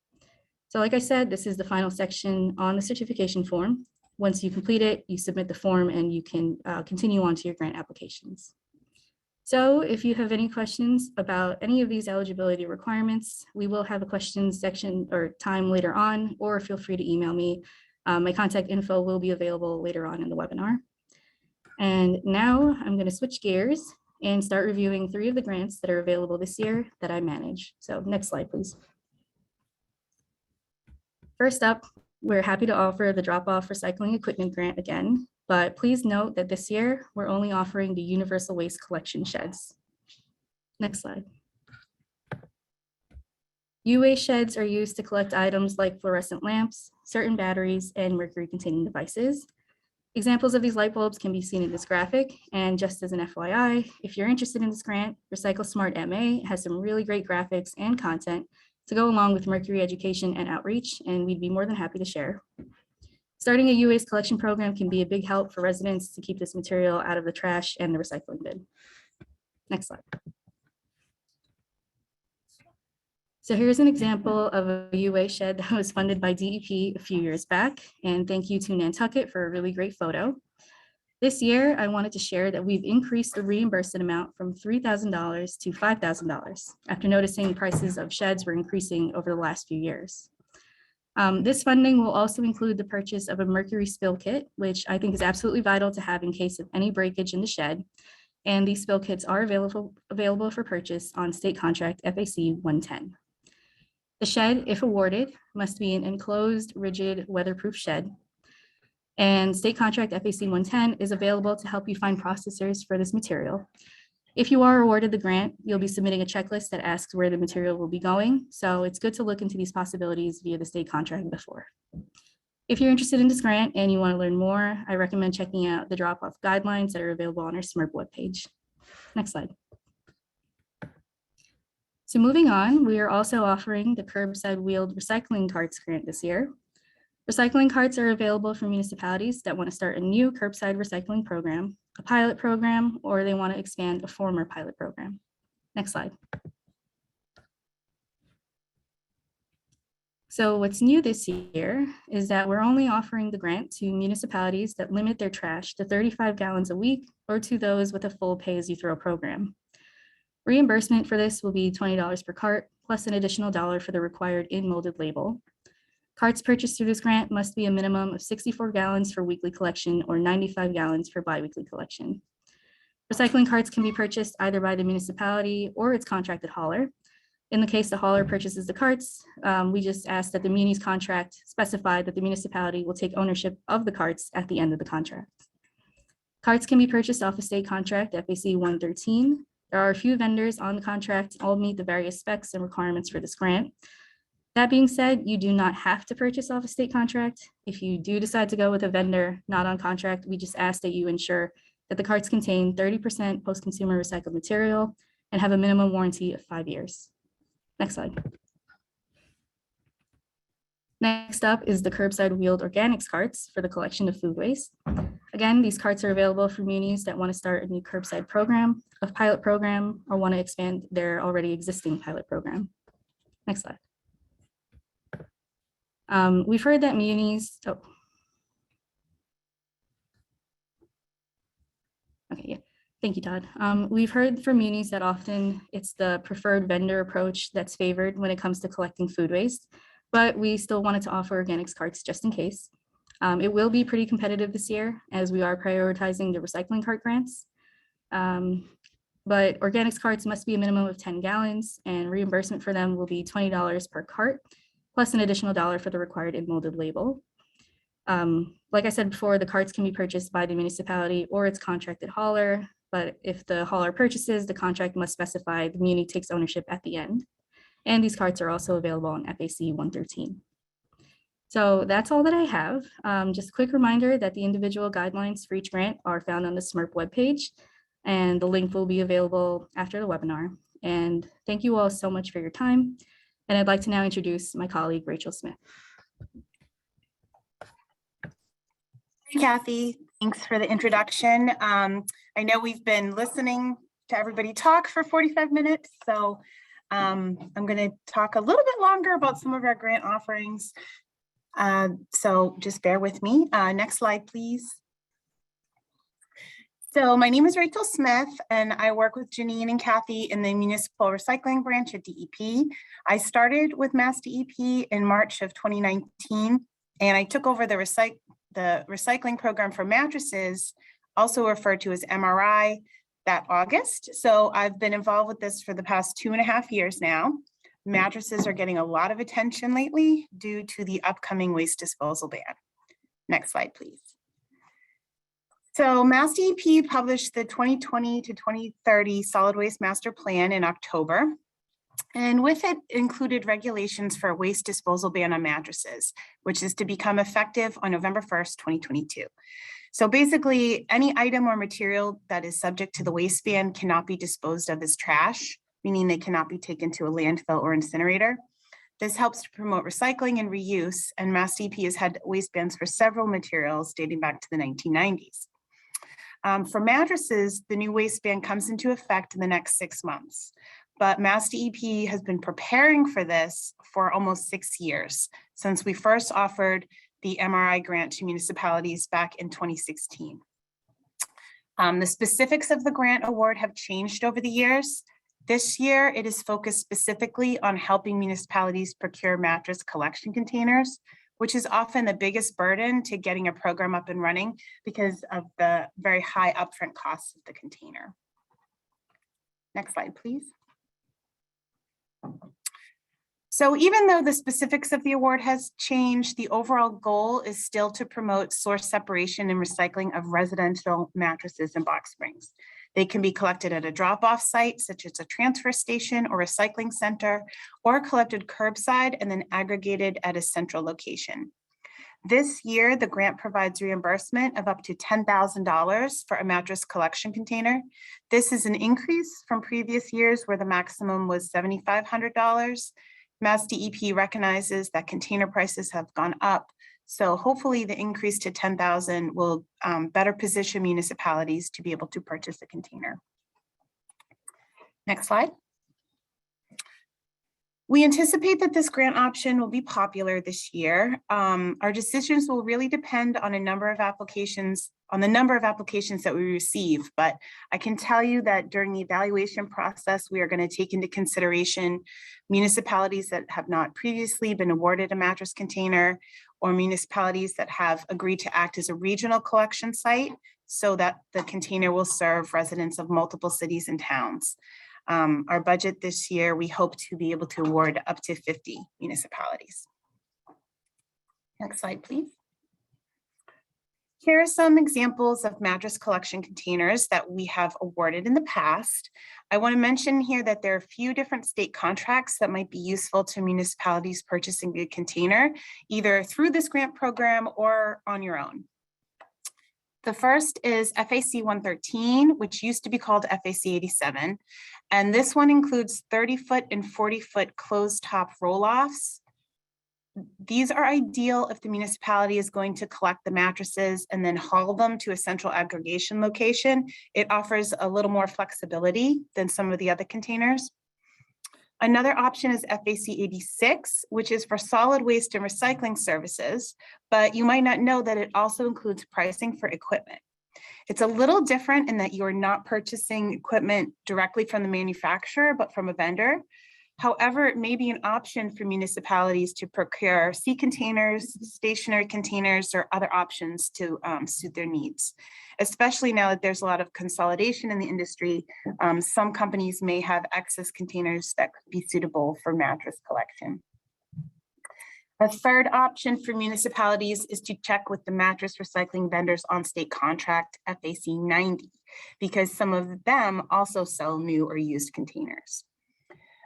So like I said, this is the final section on the certification form. Once you complete it, you submit the form and you can continue on to your grant applications. So if you have any questions about any of these eligibility requirements, we will have a questions section or time later on, or feel free to email me. My contact info will be available later on in the webinar. And now I'm going to switch gears and start reviewing 3 of the grants that are available this year that I manage. So next slide, please. First up, we're happy to offer the Dropoff Recycling Equipment Grant again, but please note that this year we're only offering the universal waste collection sheds. Next slide. U-waste sheds are used to collect items like fluorescent lamps, certain batteries, and mercury-containing devices. Examples of these light bulbs can be seen in this graphic, and just as an FYI, if you're interested in this grant, Recycle Smart MA has some really great graphics and content to go along with Mercury education and outreach, and we'd be more than happy to share. Starting a U-waste collection program can be a big help for residents to keep this material out of the trash and the recycling bin. Next slide. So here's an example of a U-waste shed that was funded by DEP a few years back, and thank you to Nantucket for a really great photo. This year, I wanted to share that we've increased the reimbursement amount from $3,000 to $5,000 after noticing prices of sheds were increasing over the last few years. This funding will also include the purchase of a Mercury Spill Kit, which I think is absolutely vital to have in case of any breakage in the shed. And these spill kits are available for purchase on state contract FAC 110. The shed, if awarded, must be an enclosed, rigid, weatherproof shed. And state contract FAC 110 is available to help you find processors for this material. If you are awarded the grant, you'll be submitting a checklist that asks where the material will be going. So it's good to look into these possibilities via the state contract before. If you're interested in this grant and you want to learn more, I recommend checking out the drop-off guidelines that are available on our SMRP webpage. Next slide. So moving on, we are also offering the Curbside Wheeled Recycling Carts grant this year. Recycling carts are available for municipalities that want to start a new curbside recycling program, a pilot program, or they want to expand a former pilot program. Next slide. So what's new this year is that we're only offering the grant to municipalities that limit their trash to 35 gallons a week or to those with a full pay-as-you-throw program. Reimbursement for this will be $20 per cart, plus an additional $1 for the required in-molded label. Carts purchased through this grant must be a minimum of 64 gallons for weekly collection or 95 gallons for biweekly collection. Recycling carts can be purchased either by the municipality or its contracted hauler. In the case the hauler purchases the carts, we just ask that the Muni's contract specify that the municipality will take ownership of the carts at the end of the contract. Carts can be purchased off a state contract, FAC 113. There are a few vendors on the contract, all meet the various specs and requirements for this grant. That being said, you do not have to purchase off a state contract. If you do decide to go with a vendor not on contract, we just ask that you ensure that the carts contain 30% post-consumer recycled material and have a minimum warranty of 5 years. Next slide. Next up is the Curbside Wheeled Organics carts for the collection of food waste. Again, these carts are available for munis that want to start a new curbside program, a pilot program, or want to expand their already existing pilot program. Next slide. We've heard that munis, okay, yeah, thank you, Todd. We've heard from munis that often it's the preferred vendor approach that's favored when it comes to collecting food waste, but we still wanted to offer organics carts just in case. It will be pretty competitive this year as we are prioritizing the recycling cart grants. But organics carts must be a minimum of 10 gallons and reimbursement for them will be $20 per cart, plus an additional $1 for the required in-molded label. Like I said before, the carts can be purchased by the municipality or its contracted hauler, but if the hauler purchases, the contract must specify the muni takes ownership at the end. And these carts are also available on FAC 113. So that's all that I have. Just a quick reminder that the individual guidelines for each grant are found on the SMRP webpage, and the link will be available after the webinar. And thank you all so much for your time. And I'd like to now introduce my colleague, Rachel Smith. Hey, Kathy, thanks for the introduction. I know we've been listening to everybody talk for 45 minutes, so I'm going to talk a little bit longer about some of our grant offerings. So just bear with me. Next slide, please. So my name is Rachel Smith, and I work with Janine and Kathy in the Municipal Recycling Branch at DEP. I started with MassDEP in March of 2019, and I took over the recycling program for mattresses, also referred to as MRI, that August. So I've been involved with this for the past 2.5 years now. Mattresses are getting a lot of attention lately due to the upcoming waste disposal ban. Next slide, please. So MassDEP published the 2020 to 2030 Solid Waste Master Plan in October. And with it included regulations for a waste disposal ban on mattresses, which is to become effective on November 1st, 2022. So basically, any item or material that is subject to the waste ban cannot be disposed of as trash, meaning they cannot be taken to a landfill or incinerator. This helps to promote recycling and reuse, and MassDEP has had waste bans for several materials dating back to the 1990s. For mattresses, the new waste ban comes into effect in the next 6 months, but MassDEP has been preparing for this for almost 6 years, since we first offered the MRI grant to municipalities back in 2016. The specifics of the grant award have changed over the years. This year, it is focused specifically on helping municipalities procure mattress collection containers, which is often the biggest burden to getting a program up and running because of the very high upfront costs of the container. Next slide, please. So even though the specifics of the award has changed, the overall goal is still to promote source separation and recycling of residential mattresses and box springs. They can be collected at a drop-off site, such as a transfer station or recycling center, or collected curbside and then aggregated at a central location. This year, the grant provides reimbursement of up to $10,000 for a mattress collection container. This is an increase from previous years where the maximum was $7,500. MassDEP recognizes that container prices have gone up, so hopefully the increase to $10,000 will better position municipalities to be able to purchase a container. Next slide. We anticipate that this grant option will be popular this year. Our decisions will really depend on the number of applications that we receive, but I can tell you that during the evaluation process, we are going to take into consideration municipalities that have not previously been awarded a mattress container, or municipalities that have agreed to act as a regional collection site so that the container will serve residents of multiple cities and towns. Our budget this year, we hope to be able to award up to 50 municipalities. Next slide, please. Here are some examples of mattress collection containers that we have awarded in the past. I want to mention here that there are a few different state contracts that might be useful to municipalities purchasing a container, either through this grant program or on your own. The first is FAC 113, which used to be called FAC 87. And this one includes 30-foot and 40-foot closed top roll-offs. These are ideal if the municipality is going to collect the mattresses and then haul them to a central aggregation location. It offers a little more flexibility than some of the other containers. Another option is FAC 86, which is for solid waste and recycling services, but you might not know that it also includes pricing for equipment. It's a little different in that you're not purchasing equipment directly from the manufacturer, but from a vendor. However, it may be an option for municipalities to procure sea containers, stationary containers, or other options to suit their needs. Especially now that there's a lot of consolidation in the industry, some companies may have excess containers that could be suitable for mattress collection. A third option for municipalities is to check with the mattress recycling vendors on state contract FAC 90, because some of them also sell new or used containers.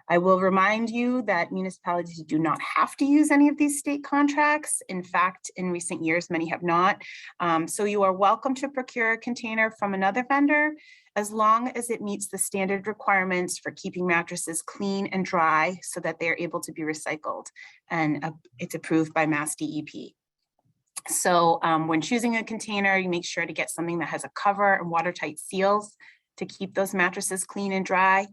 I will remind you that municipalities do not have to use any of these state contracts. In fact, in recent years, many have not. So you are welcome to procure a container from another vendor as long as it meets the standard requirements for keeping mattresses clean and dry so that they are able to be recycled. And it's approved by MassDEP. So when choosing a container, you make sure to get something that has a cover and watertight seals to keep those mattresses clean and dry.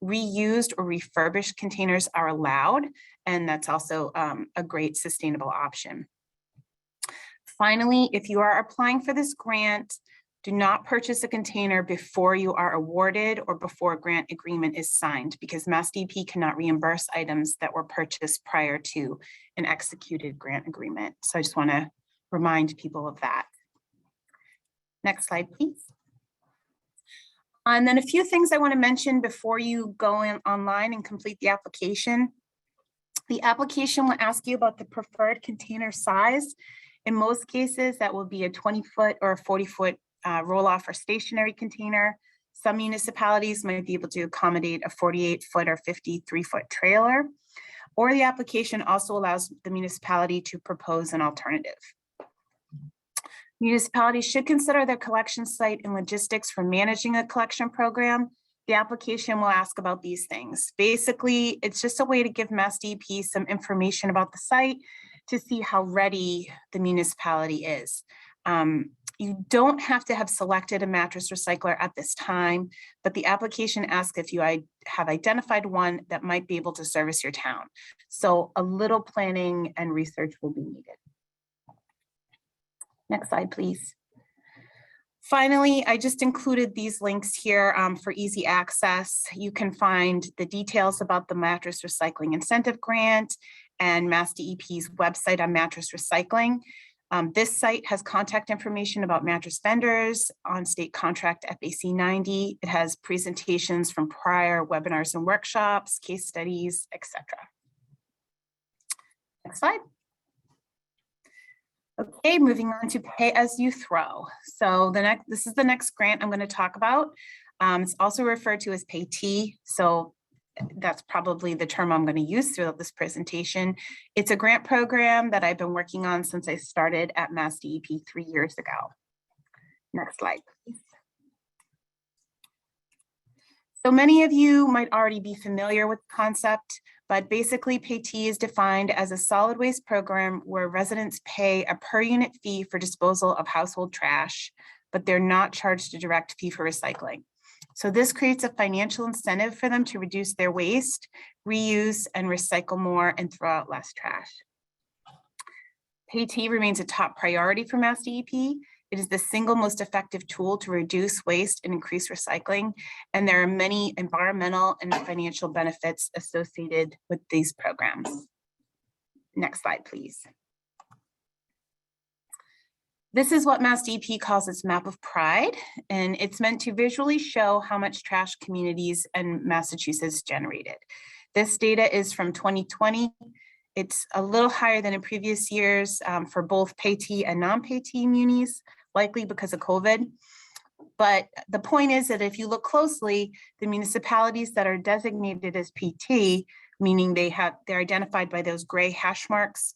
Reused or refurbished containers are allowed, and that's also a great sustainable option. Finally, if you are applying for this grant, do not purchase a container before you are awarded or before a grant agreement is signed, because MassDEP cannot reimburse items that were purchased prior to an executed grant agreement. So I just want to remind people of that. Next slide, please. And then a few things I want to mention before you go online and complete the application. The application will ask you about the preferred container size. In most cases, that will be a 20-foot or a 40-foot roll-off or stationary container. Some municipalities might be able to accommodate a 48-foot or 53-foot trailer, or the application also allows the municipality to propose an alternative. Municipalities should consider their collection site and logistics for managing a collection program. The application will ask about these things. Basically, it's just a way to give MassDEP some information about the site to see how ready the municipality is. You don't have to have selected a mattress recycler at this time, but the application asks if you have identified one that might be able to service your town. So a little planning and research will be needed. Next slide, please. Finally, I just included these links here for easy access. You can find the details about the Mattress Recycling Incentive Grant and MassDEP's website on mattress recycling. This site has contact information about mattress vendors on state contract FAC 90. It has presentations from prior webinars and workshops, case studies, etc. Next slide. Okay, moving on to pay as you throw. So this is the next grant I'm going to talk about. It's also referred to as PayT. So that's probably the term I'm going to use throughout this presentation. It's a grant program that I've been working on since I started at MassDEP 3 years ago. Next slide, please. So many of you might already be familiar with the concept, but basically PayT is defined as a solid waste program where residents pay a per unit fee for disposal of household trash, but they're not charged a direct fee for recycling. So this creates a financial incentive for them to reduce their waste, reuse, and recycle more and throw out less trash. PayT remains a top priority for MassDEP. It is the single most effective tool to reduce waste and increase recycling, and there are many environmental and financial benefits associated with these programs. Next slide, please. This is what MassDEP calls its map of pride, and it's meant to visually show how much trash communities in Massachusetts generated. This data is from 2020. It's a little higher than in previous years for both PayT and non-PayT munis, likely because of COVID. But the point is that if you look closely, the municipalities that are designated as PT, meaning they're identified by those gray hash marks,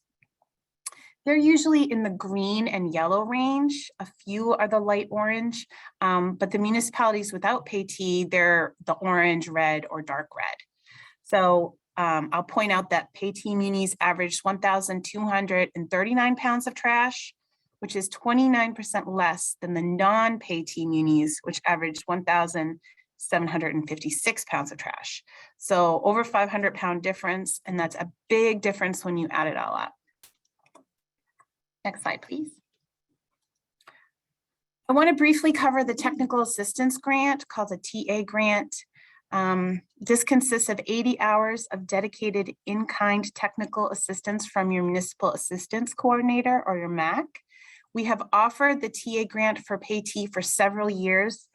they're usually in the green and yellow range. A few are the light orange, but the municipalities without PayT, they're the orange, red, or dark red. So I'll point out that PayT munis averaged 1,239 pounds of trash, which is 29% less than the non-PayT munis, which averaged 1,756 pounds of trash. So over 500-pound difference, and that's a big difference when you add it all up. Next slide, please. I want to briefly cover the technical assistance grant called a TA grant. This consists of 80 hours of dedicated in-kind technical assistance from your Municipal Assistance Coordinator or your MAC. We have offered the TA grant for PayT for several years,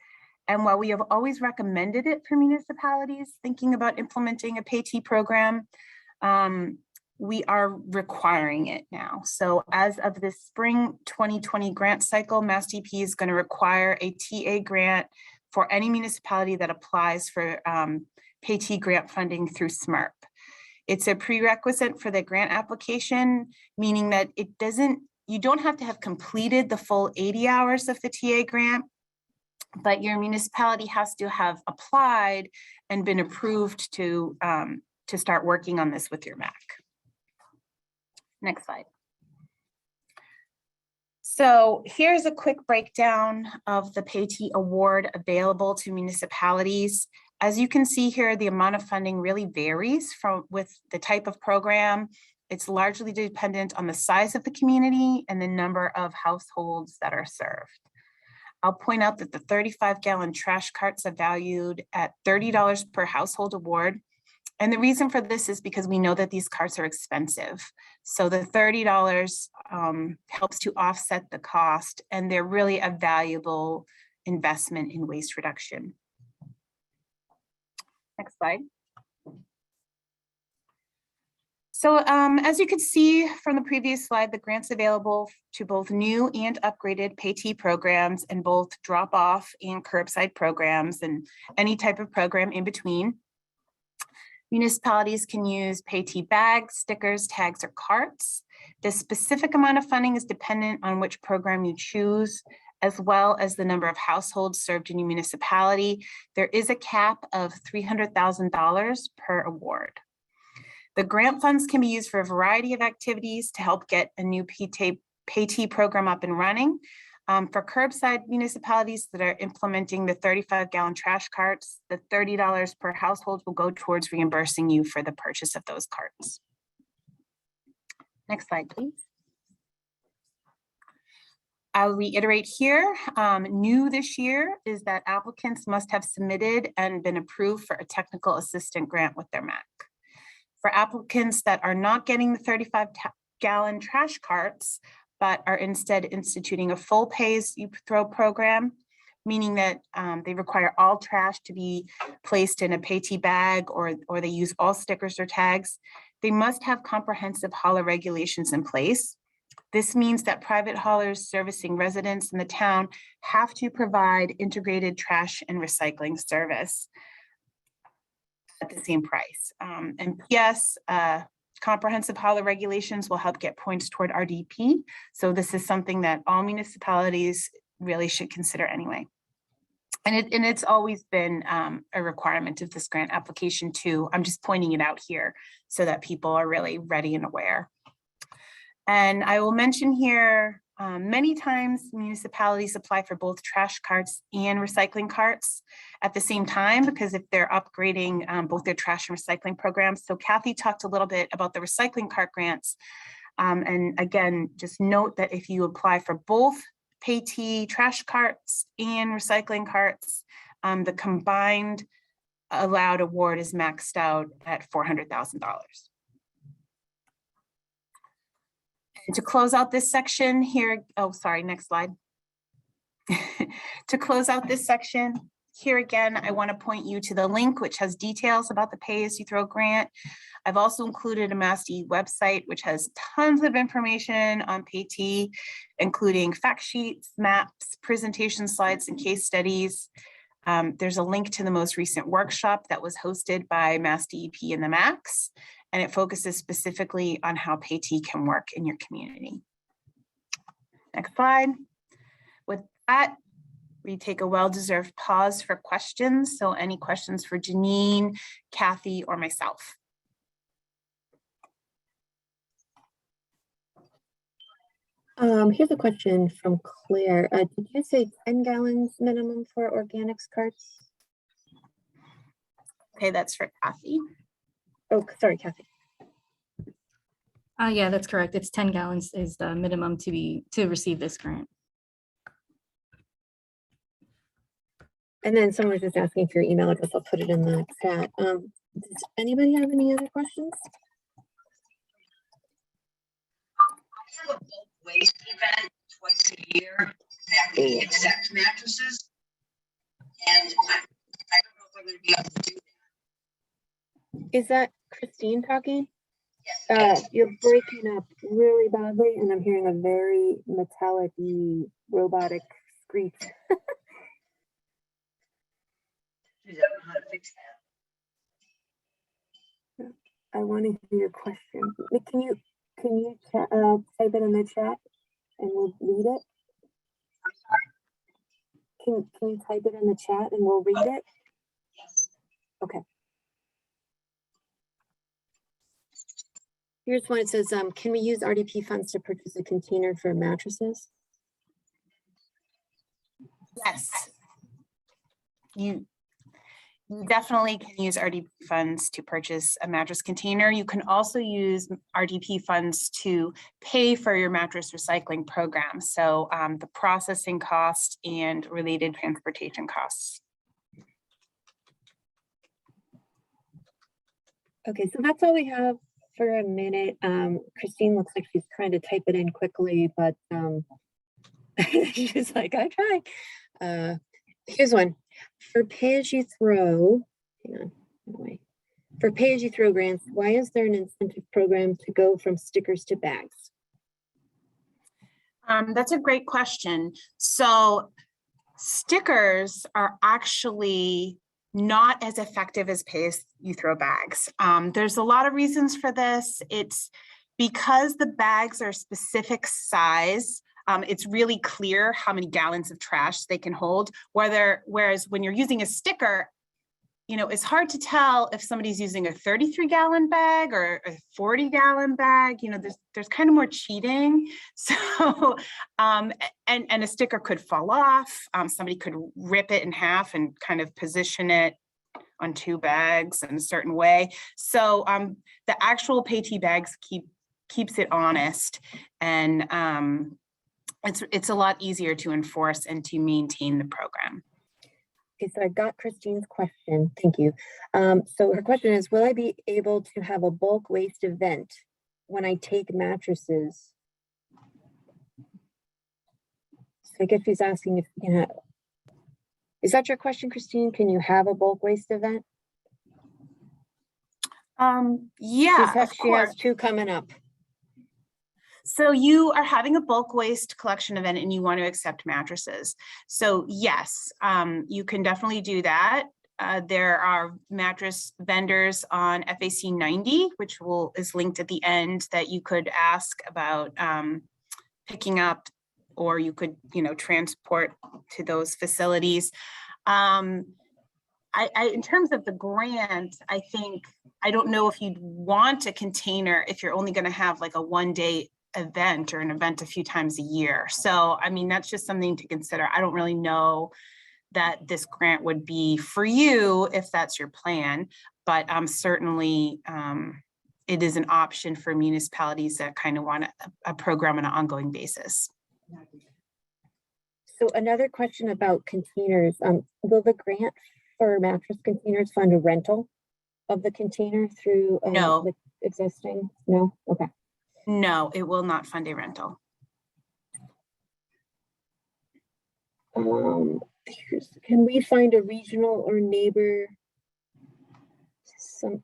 and while we have always recommended it for municipalities thinking about implementing a PayT program, we are requiring it now. So as of the spring 2020 grant cycle, MassDEP is going to require a TA grant for any municipality that applies for PayT grant funding through SMRP. It's a prerequisite for the grant application, meaning that you don't have to have completed the full 80 hours of the TA grant, but your municipality has to have applied and been approved to start working on this with your MAC. Next slide. So here's a quick breakdown of the PayT Award available to municipalities. As you can see here, the amount of funding really varies with the type of program. It's largely dependent on the size of the community and the number of households that are served. I'll point out that the 35-gallon trash carts are valued at $30 per household award. And the reason for this is because we know that these carts are expensive. So the $30 helps to offset the cost, and they're really a valuable investment in waste reduction. Next slide. So as you can see from the previous slide, the grant's available to both new and upgraded PayT programs and both drop-off and curbside programs and any type of program in between. Municipalities can use PayT bags, stickers, tags, or carts. The specific amount of funding is dependent on which program you choose, as well as the number of households served in your municipality. There is a cap of $300,000 per award. The grant funds can be used for a variety of activities to help get a new PayT program up and running. For curbside municipalities that are implementing the 35-gallon trash carts, the $30 per household will go towards reimbursing you for the purchase of those carts. Next slide, please. I'll reiterate here, new this year is that applicants must have submitted and been approved for a technical assistant grant with their MAC. For applicants that are not getting the 35-gallon trash carts, but are instead instituting a full pay-as-you-throw program, meaning that they require all trash to be placed in a PayT bag or they use all stickers or tags, they must have comprehensive hauler regulations in place. This means that private haulers servicing residents in the town have to provide integrated trash and recycling service. at the same price. And yes, comprehensive hauler regulations will help get points toward RDP. So this is something that all municipalities really should consider anyway. And it's always been a requirement of this grant application too. I'm just pointing it out here so that people are really ready and aware. And I will mention here, many times municipalities apply for both trash carts and recycling carts at the same time, because if they're upgrading both their trash and recycling programs. So Kathy talked a little bit about the recycling cart grants. And again, just note that if you apply for both PayT trash carts and recycling carts, the combined allowed award is maxed out at $400,000. And to close out this section here, oh, sorry, next slide. To close out this section, here again, I want to point you to the link, which has details about the pay-as-you-throw grant. I've also included a MassDEP website, which has tons of information on PayT, including fact sheets, maps, presentation slides, and case studies. There's a link to the most recent workshop that was hosted by MassDEP and the MAX, and it focuses specifically on how PayT can work in your community. Next slide. With that, we take a well-deserved pause for questions. So any questions for Janine, Kathy, or myself? Here's a question from Claire. Did you say 10 gallons minimum for organics carts? Okay, that's for Kathy. Oh, sorry, Kathy. Yeah, that's correct. It's 10 gallons is the minimum to receive this grant. And then someone was just asking for your email address. I'll put it in the chat. Does anybody have any other questions? We have a bulk waste event twice a year that we accept mattresses. And I don't know if I'm going to be able to do that. Is that Christine talking? Yes. You're breaking up really badly, and I'm hearing a very metallic-y robotic screech. I don't know how to fix that. I want to hear your question. Can you type it in the chat and we'll read it? Can you type it in the chat and we'll read it? Yes. Okay. Here's one. It says, can we use RDP funds to purchase a container for mattresses? Yes. You definitely can use RDP funds to purchase a mattress container. You can also use RDP funds to pay for your mattress recycling program. So the processing cost and related transportation costs. Okay, so that's all we have for a minute. Christine looks like she's trying to type it in quickly, but she's like, I tried. Here's one. For pay-as-you-throw, hang on, anyway. For pay-as-you-throw grants, why is there an incentive program to go from stickers to bags? That's a great question. So stickers are actually not as effective as pay-as-you-throw bags. There's a lot of reasons for this. It's because the bags are specific size. It's really clear how many gallons of trash they can hold. Whereas when you're using a sticker, you know, it's hard to tell if somebody's using a 33-gallon bag or a 40-gallon bag. You know, there's kind of more cheating. So, and a sticker could fall off. Somebody could rip it in half and kind of position it on two bags in a certain way. So the actual PayT bags keeps it honest, and it's a lot easier to enforce and to maintain the program. Okay, so I got Christine's question. Thank you. So her question is, will I be able to have a bulk waste event when I take mattresses? So I guess she's asking if you can have, is that your question, Christine? Can you have a bulk waste event? Yeah, of She has course. two coming up. So you are having a bulk waste collection event and you want to accept mattresses. So yes, you can definitely do that. There are mattress vendors on FAC 90, which is linked at the end, that you could ask about picking up, or you could, transport to those facilities. In terms of the grant, I don't know if you'd want a container if you're only going to have like a 1-day event or an event a few times a year. So, I mean, that's just something to consider. I don't really know that this grant would be for you if that's your plan, but certainly it is an option for municipalities that kind of want a program on an ongoing basis. So another question about containers. Will the grant for mattress containers fund a rental of the container through No. the existing? No? Okay. No, it will not fund a rental. Can we find a regional or neighbor some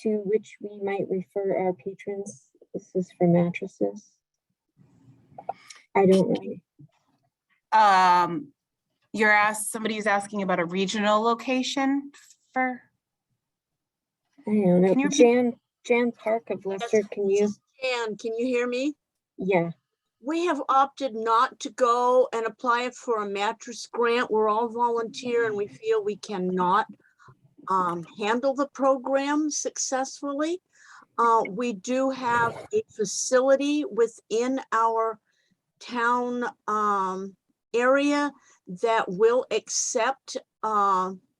to which we might refer our patrons? This is for mattresses. I don't know. Somebody's asking about a regional location for? I don't know. Can you Jan Park of Lesser, can you? Can you hear me? Yeah. We have opted not to go and apply for a mattress grant. We're all volunteer and we feel we cannot handle the program successfully. We do have a facility within our town area that will accept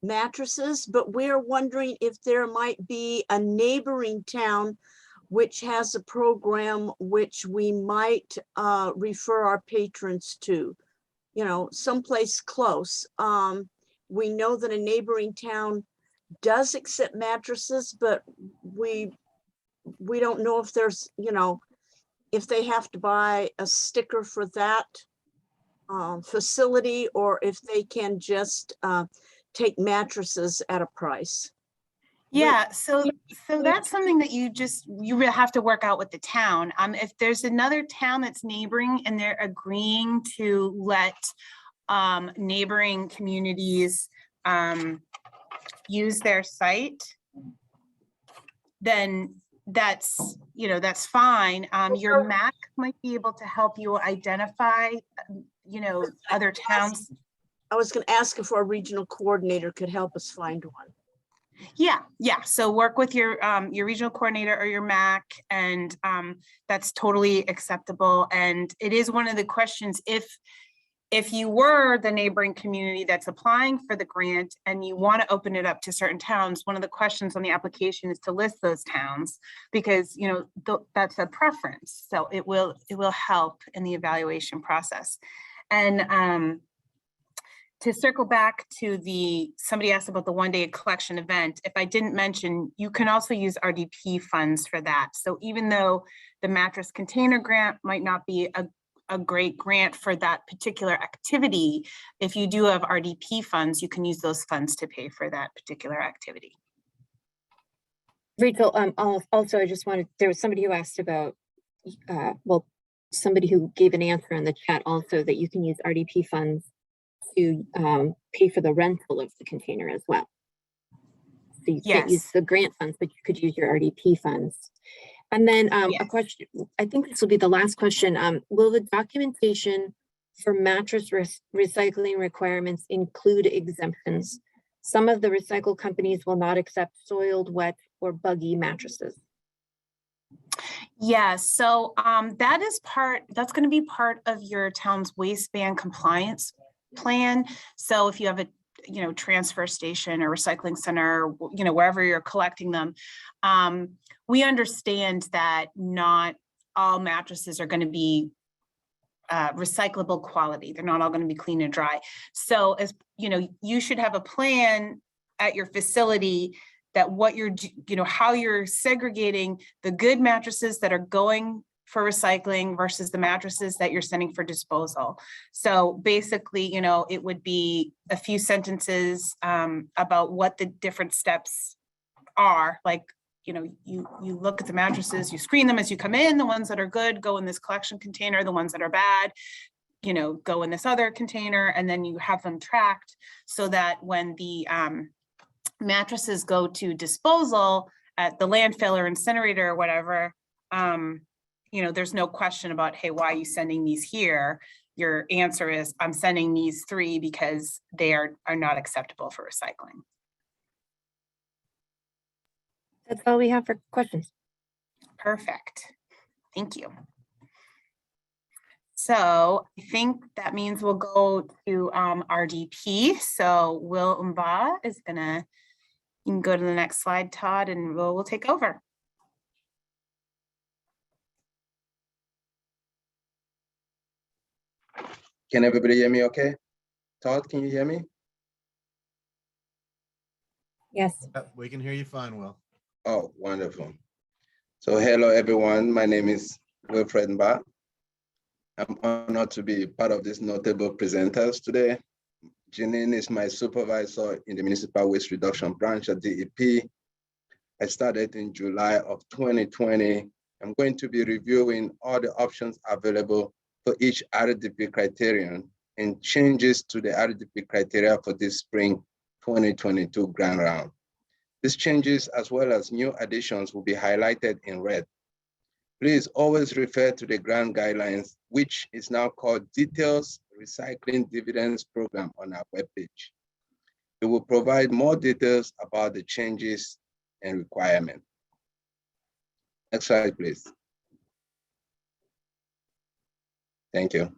mattresses, but we're wondering if there might be a neighboring town which has a program which we might refer our patrons to, someplace close. We know that a neighboring town does accept mattresses, but we don't know if there's, if they have to buy a sticker for that facility, or if they can just take mattresses at a price. Yeah, so that's something that you really have to work out with the town. If there's another town that's neighboring and they're agreeing to let neighboring communities use their site, then that's fine. Your MAC might be able to help you identify, other towns. I was going to ask if our regional coordinator could help us find one. Yeah. So work with your regional coordinator or your MAC, and that's totally acceptable. And it is one of the questions, if you were the neighboring community that's applying for the grant and you want to open it up to certain towns, one of the questions on the application is to list those towns, because that's a preference. So it will help in the evaluation process. And to circle back to somebody asked about the 1-day collection event. If I didn't mention, you can also use RDP funds for that. So even though the mattress container grant might not be a great grant for that particular activity, if you do have RDP funds, you can use those funds to pay for that particular activity. Rachel, also, I just wanted, there was somebody who asked about, somebody who gave an answer in the chat also, that you can use RDP funds to pay for the rental of the container as well. So you can't use the grant funds, but you could use your RDP funds. And then a question, I think this will be the last question. Will the documentation for mattress recycling requirements include exemptions? Some of the recycle companies will not accept soiled, wet, or buggy mattresses. Yeah, so that's going to be part of your town's waste ban compliance plan. So if you have a transfer station or recycling center, wherever you're collecting them, we understand that not all mattresses are going to be recyclable quality. They're not all going to be clean and dry. So as you should have a plan at your facility that how you're segregating the good mattresses that are going for recycling versus the mattresses that you're sending for disposal. So basically, it would be a few sentences about what the different steps are. Like, you look at the mattresses, you screen them as you come in. The ones that are good go in this collection container. The ones that are bad, go in this other container, and then you have them tracked so that when the mattresses go to disposal at the landfill or incinerator or whatever, you know, there's no question about, hey, why are you sending these here? Your answer is, I'm sending these 3 because they are not acceptable for recycling. That's all we have for questions. Perfect. Thank you. So I think that means we'll go to RDP. So Will Umba is gonna, you can go to the next slide, Todd, and we'll take over. Can everybody hear me okay? Todd, can you hear me? Yes. We can hear you fine, Will. Oh, wonderful. So hello, everyone. My name is Wilfred Mba. I'm honored to be part of these notable presenters today. Janine is my supervisor in the Municipal Waste Reduction Branch at DEP. I started in July of 2020. I'm going to be reviewing all the options available for each RDP criterion and changes to the RDP criteria for this spring 2022 grant round. These changes, as well as new additions, will be highlighted in red. Please always refer to the grant guidelines, which is now called Details Recycling Dividends Program on our webpage. It will provide more details about the changes and requirements. Next slide, please. Thank you.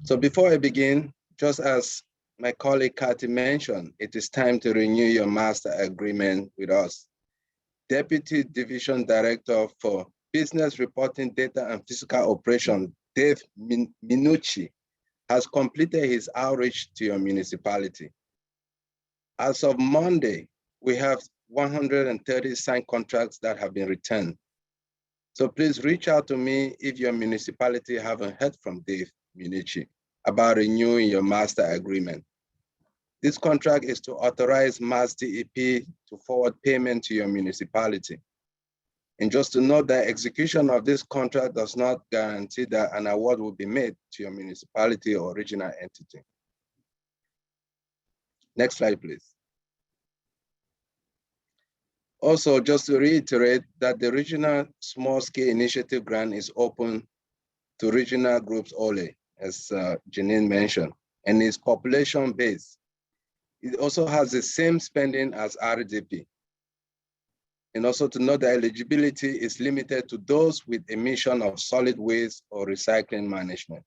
So before I begin, just as my colleague Kathy mentioned, it is time to renew your master agreement with us. Deputy Division Director for Business Reporting, Data and Physical Operation, Dave Minucci, has completed his outreach to your municipality. As of Monday, we have 130 signed contracts that have been returned. So please reach out to me if your municipality haven't heard from Dave Minucci about renewing your master agreement. This contract is to authorize MassDEP to forward payment to your municipality. And just to note that execution of this contract does not guarantee that an award will be made to your municipality or regional entity. Next slide, please. Also, just to reiterate that the Regional Small Scale Initiative Grant is open to regional groups only, as Janine mentioned, and is population-based. It also has the same spending as RDP. And also to note that eligibility is limited to those with emission of solid waste or recycling management.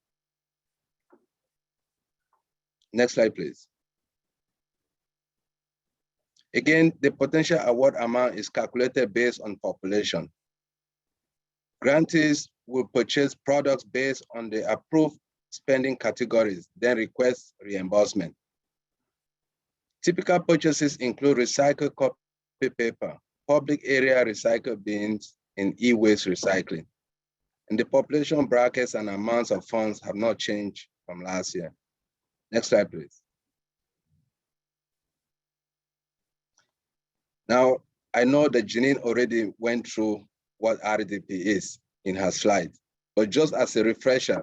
Next slide, please. Again, the potential award amount is calculated based on population. Grantees will purchase products based on the approved spending categories, then request reimbursement. Typical purchases include recycled copy paper, public area recycle bins, and e-waste recycling. And the population brackets and amounts of funds have not changed from last year. Next slide, please. Now, I know that Janine already went through what RDP is in her slide, but just as a refresher,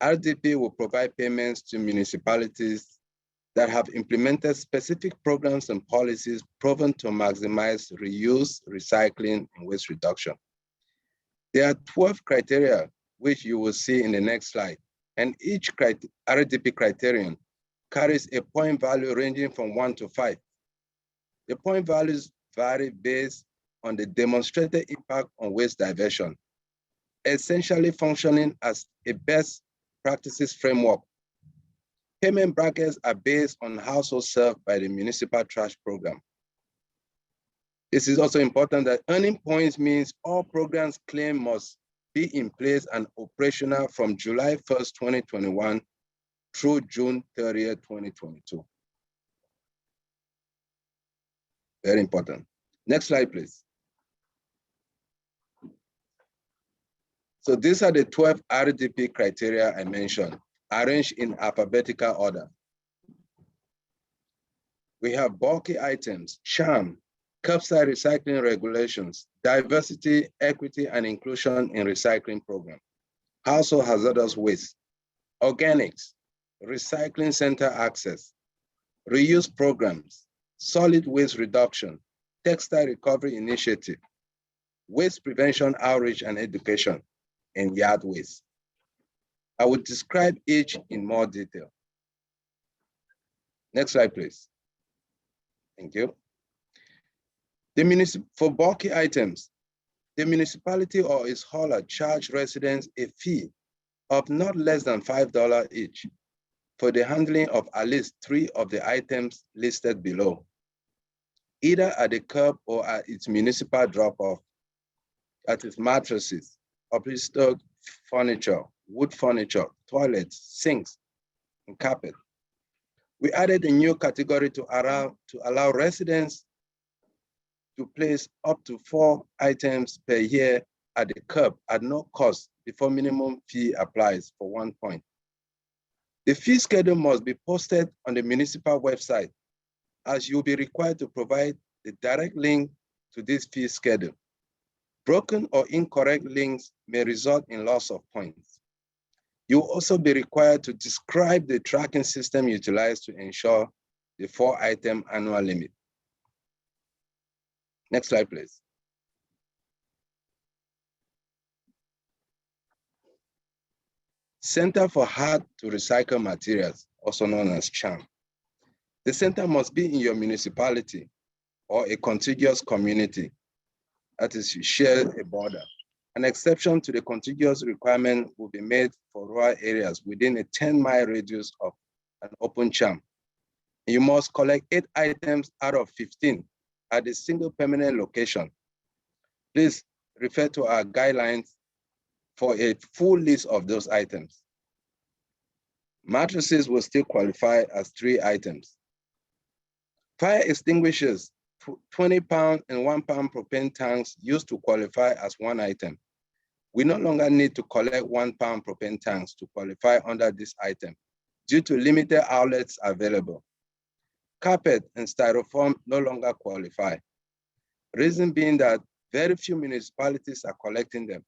RDP will provide payments to municipalities that have implemented specific programs and policies proven to maximize reuse, recycling, and waste reduction. There are 12 criteria, which you will see in the next slide, and each RDP criterion carries a point value ranging from 1 to 5. The point values vary based on the demonstrated impact on waste diversion, essentially functioning as a best practices framework. Payment brackets are based on households served by the municipal trash program. This is also important that earning points means all programs claimed must be in place and operational from July 1st, 2021 through June 30th, 2022. Very important. Next slide, please. So these are the 12 RDP criteria I mentioned, arranged in alphabetical order. We have bulky items, charm, curbside recycling regulations, diversity, equity, and inclusion in recycling program, household hazardous waste, organics, recycling center access, reuse programs, solid waste reduction, textile recovery initiative, waste prevention outreach and education, and yard waste. I will describe each in more detail. Next slide, please. Thank you. For bulky items, the municipality or its hauler charge residents a fee of not less than $5 each for the handling of at least 3 of the items listed below, either at the curb or at its municipal drop-off, that is mattresses, upholstered furniture, wood furniture, toilets, sinks, and carpet. We added a new category to allow residents to place up to 4 items per year at the curb at no cost before minimum fee applies for 1 point. The fee schedule must be posted on the municipal website, as you'll be required to provide the direct link to this fee schedule. Broken or incorrect links may result in loss of points. You'll also be required to describe the tracking system utilized to ensure the 4-item annual limit. Next slide, please. Center for Hard to Recycle Materials, also known as CHAM. The center must be in your municipality or a contiguous community, that is, share a border. An exception to the contiguous requirement will be made for rural areas within a 10-mile radius of an open CHAM. You must collect 8 items out of 15 at a single permanent location. Please refer to our guidelines for a full list of those items. Mattresses will still qualify as 3 items. Fire extinguishers, 20-pound and 1-pound propane tanks used to qualify as 1 item. We no longer need to collect 1-pound propane tanks to qualify under this item due to limited outlets available. Carpet and styrofoam no longer qualify. Reason being that very few municipalities are collecting them.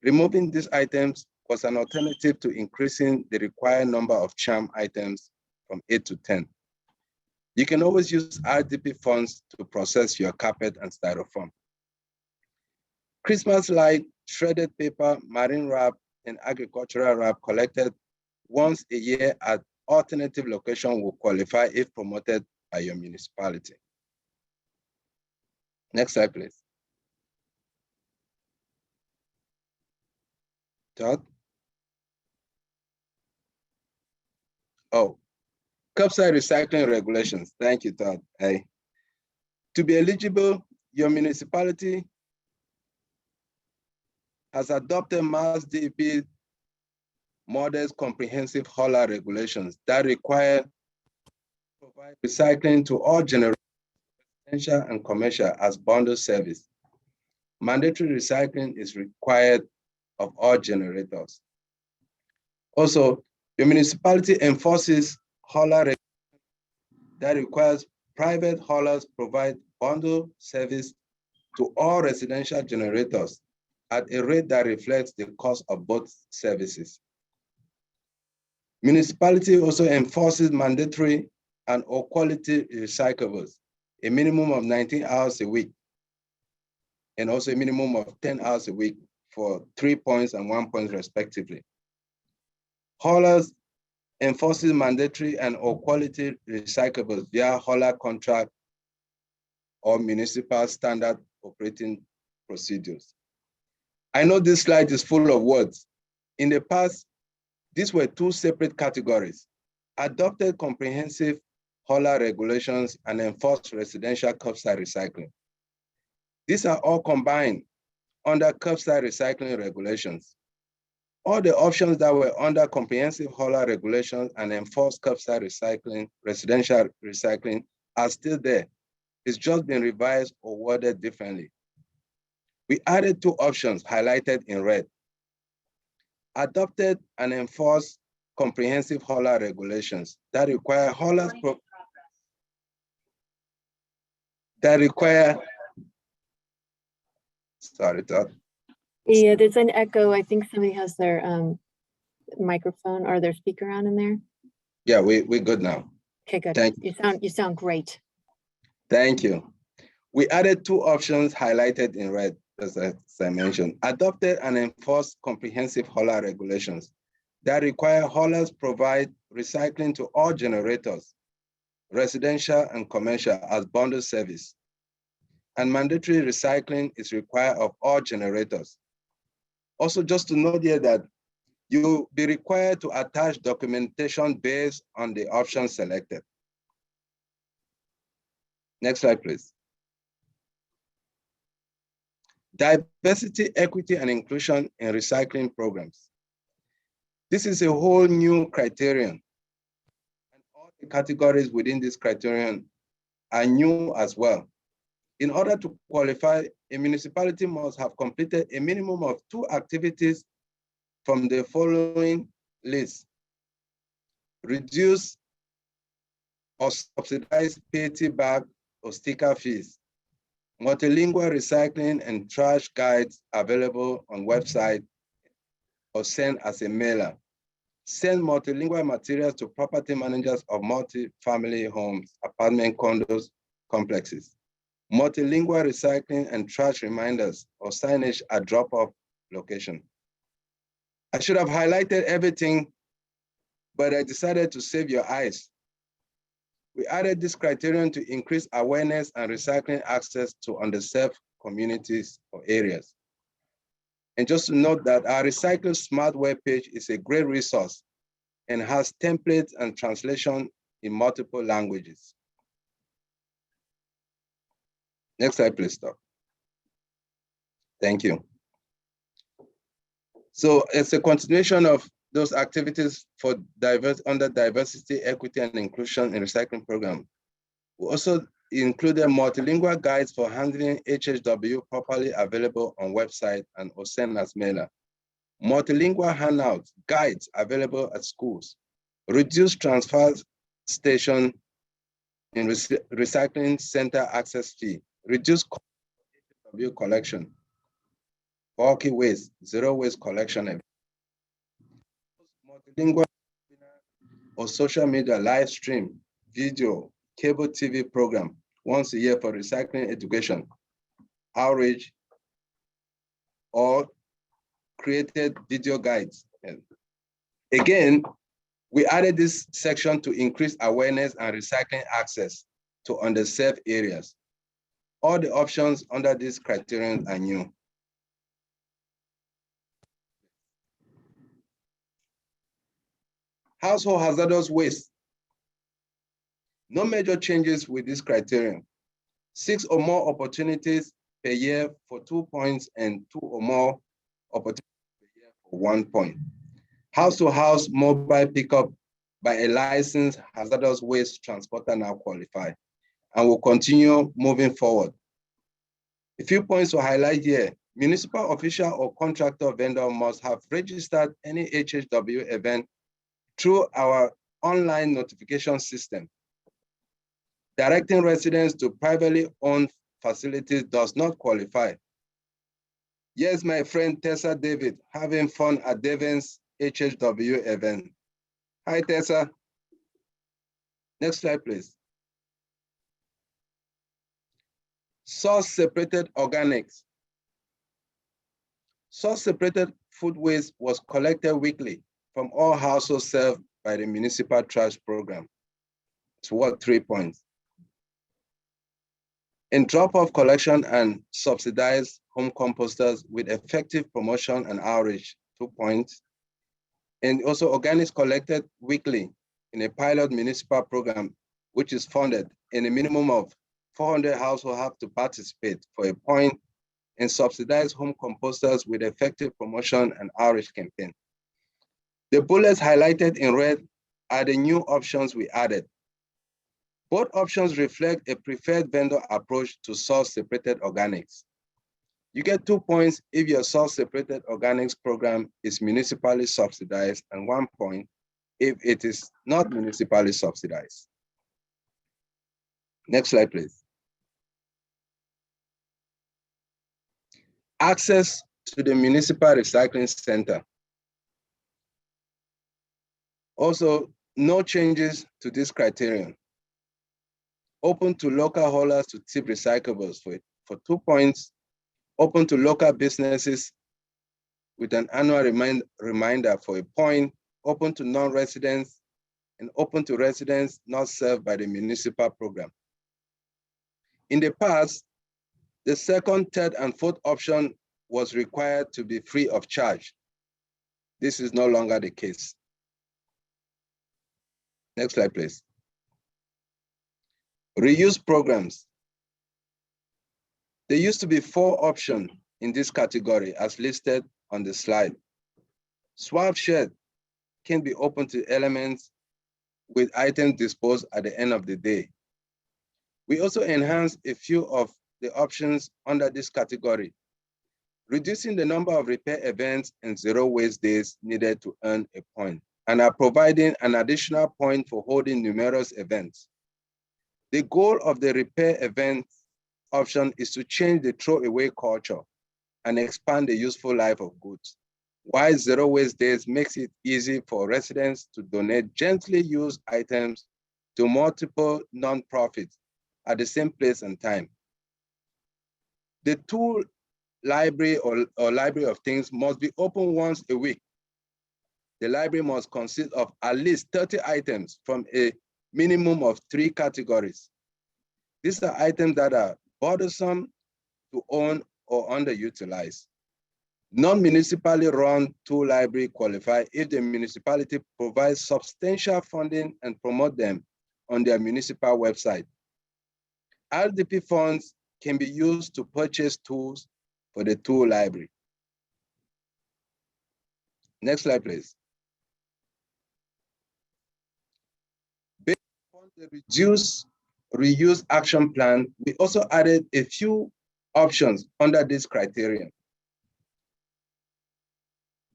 Removing these items was an alternative to increasing the required number of CHAM items from 8 to 10. You can always use RDP funds to process your carpet and styrofoam. Christmas light, shredded paper, marine wrap, and agricultural wrap collected once a year at alternative location will qualify if promoted by your municipality. Next slide, please. Todd? Oh, curbside recycling regulations. Thank you, Todd. Hey. To be eligible, your municipality has adopted MassDEP modest comprehensive hauler regulations that require provide recycling to all general, residential and commercial as bundle service. Mandatory recycling is required of all generators. Also, the municipality enforces hauler regulations that requires private haulers provide bundle service to all residential generators at a rate that reflects the cost of both services. Municipality also enforces mandatory and or quality recyclables, a minimum of 19 hours a week, and also a minimum of 10 hours a week for 3 points and 1 point respectively. Haulers enforces mandatory and or quality recyclables via hauler contract or municipal standard operating procedures. I know this slide is full of words. In the past, these were 2 separate categories: adopted comprehensive hauler regulations and enforced residential curbside recycling. These are all combined under curbside recycling regulations. All the options that were under comprehensive hauler regulations and enforced curbside recycling, residential recycling are still there. It's just been revised or worded differently. We added 2 options highlighted in red: adopted and enforced comprehensive hauler regulations that require haulers sorry, Todd. Yeah, there's an echo. I think somebody has their microphone or their speaker on in there. Yeah, we're good now. Okay, good. Thank You sound great. Thank you. We added two options highlighted in red, as I mentioned. Adopted and enforced comprehensive hauler regulations that require haulers provide recycling to all generators, residential and commercial, as bundle service. And mandatory recycling is required of all generators. Also, just to note here that you'll be required to attach documentation based on the option selected. Next slide, please. Diversity, equity, and inclusion in recycling programs. This is a whole new criterion. And all the categories within this criterion are new as well. In order to qualify, a municipality must have completed a minimum of 2 activities from the following list: reduce or subsidize PayT bag or sticker fees, multilingual recycling and trash guides available on website or sent as a mailer, send multilingual materials to property managers of multi-family homes, apartment condos, complexes, multilingual recycling and trash reminders or signage at drop-off location. I should have highlighted everything, but I decided to save your eyes. We added this criterion to increase awareness and recycling access to underserved communities or areas. And just to note that our Recycle Smart webpage is a great resource and has templates and translation in multiple languages. Next slide, please, Doc. Thank you. So it's a continuation of those activities for under diversity, equity, and inclusion in recycling program. We also included multilingual guides for handling HHW properly available on website and sent as mailer. Multilingual handouts, guides available at schools. Reduced transfer station in recycling center access fee. Reduced HHW collection. Bulky waste, zero waste collection. Multilingual or social media live stream, video, cable TV program once a year for recycling education, outreach, or created video guides. And again, we added this section to increase awareness and recycling access to underserved areas. All the options under this criterion are new. Household hazardous waste. No major changes with this criterion. 6 or more opportunities per year for 2 points and 2 or more opportunities per year for 1 point. House-to-house mobile pickup by a licensed hazardous waste transporter now qualify and will continue moving forward. A few points to highlight here. Municipal official or contractor vendor must have registered any HHW event through our online notification system. Directing residents to privately owned facilities does not qualify. Yes, my friend Tessa David, having fun at Devon's HHW event. Hi, Tessa. Next slide, please. Source-separated organics. Source-separated food waste was collected weekly from all households served by the municipal trash program. It's worth 3 points. In drop-off collection and subsidized home composters with effective promotion and outreach, 2 points. And also organics collected weekly in a pilot municipal program, which is funded, and a minimum of 400 households have to participate for a point, and subsidized home composters with effective promotion and outreach campaign. The bullets highlighted in red are the new options we added. Both options reflect a preferred vendor approach to source-separated organics. You get 2 points if your source-separated organics program is municipally subsidized, and 1 point if it is not municipally subsidized. Next slide, please. Access to the municipal recycling center. Also, no changes to this criterion. Open to local haulers to tip recyclables for 2 points. Open to local businesses with an annual reminder for 1 point. Open to non-residents, and open to residents not served by the municipal program. In the past, the second, third, and fourth option was required to be free of charge. This is no longer the case. Next slide, please. Reuse programs. There used to be 4 options in this category as listed on the slide. Swap shed can be open to elements with items disposed at the end of the day. We also enhanced a few of the options under this category, reducing the number of repair events and 0 waste days needed to earn a point, and are providing an additional point for holding numerous events. The goal of the repair event option is to change the throwaway culture and expand the useful life of goods, while 0 waste days makes it easy for residents to donate gently used items to multiple nonprofits at the same place and time. The tool library or library of things must be open once a week. The library must consist of at least 30 items from a minimum of 3 categories. These are items that are bothersome to own or underutilized. Non-municipally run tool library qualify if the municipality provides substantial funding and promote them on their municipal website. RDP funds can be used to purchase tools for the tool library. Next slide, please. Based on the reuse action plan, we also added a few options under this criterion.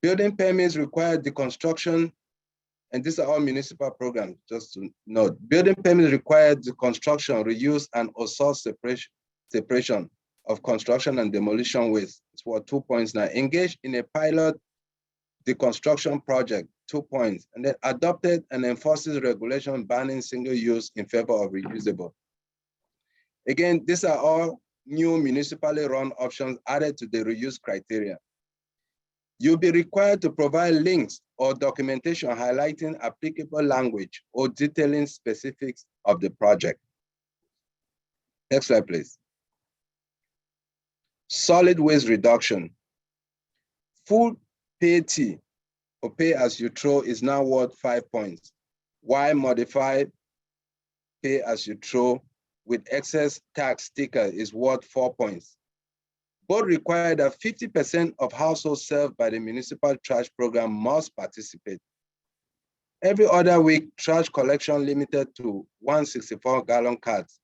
Building permits require deconstruction, and these are all municipal programs, just to note. Building permits require deconstruction, reuse, and also separation of construction and demolition waste. It's worth 2 points now. Engaged in a pilot deconstruction project, 2 points. And then adopted and enforces regulation banning single use in favor of reusable. Again, these are all new municipally run options added to the reuse criteria. You'll be required to provide links or documentation highlighting applicable language or detailing specifics of the project. Next slide, please. Solid waste reduction. Full PayT or pay as you throw is now worth 5 points, while modified pay as you throw with excess tax sticker is worth 4 points. Both require that 50% of households served by the municipal trash program must participate. Every other week, trash collection limited to 164-gallon carts,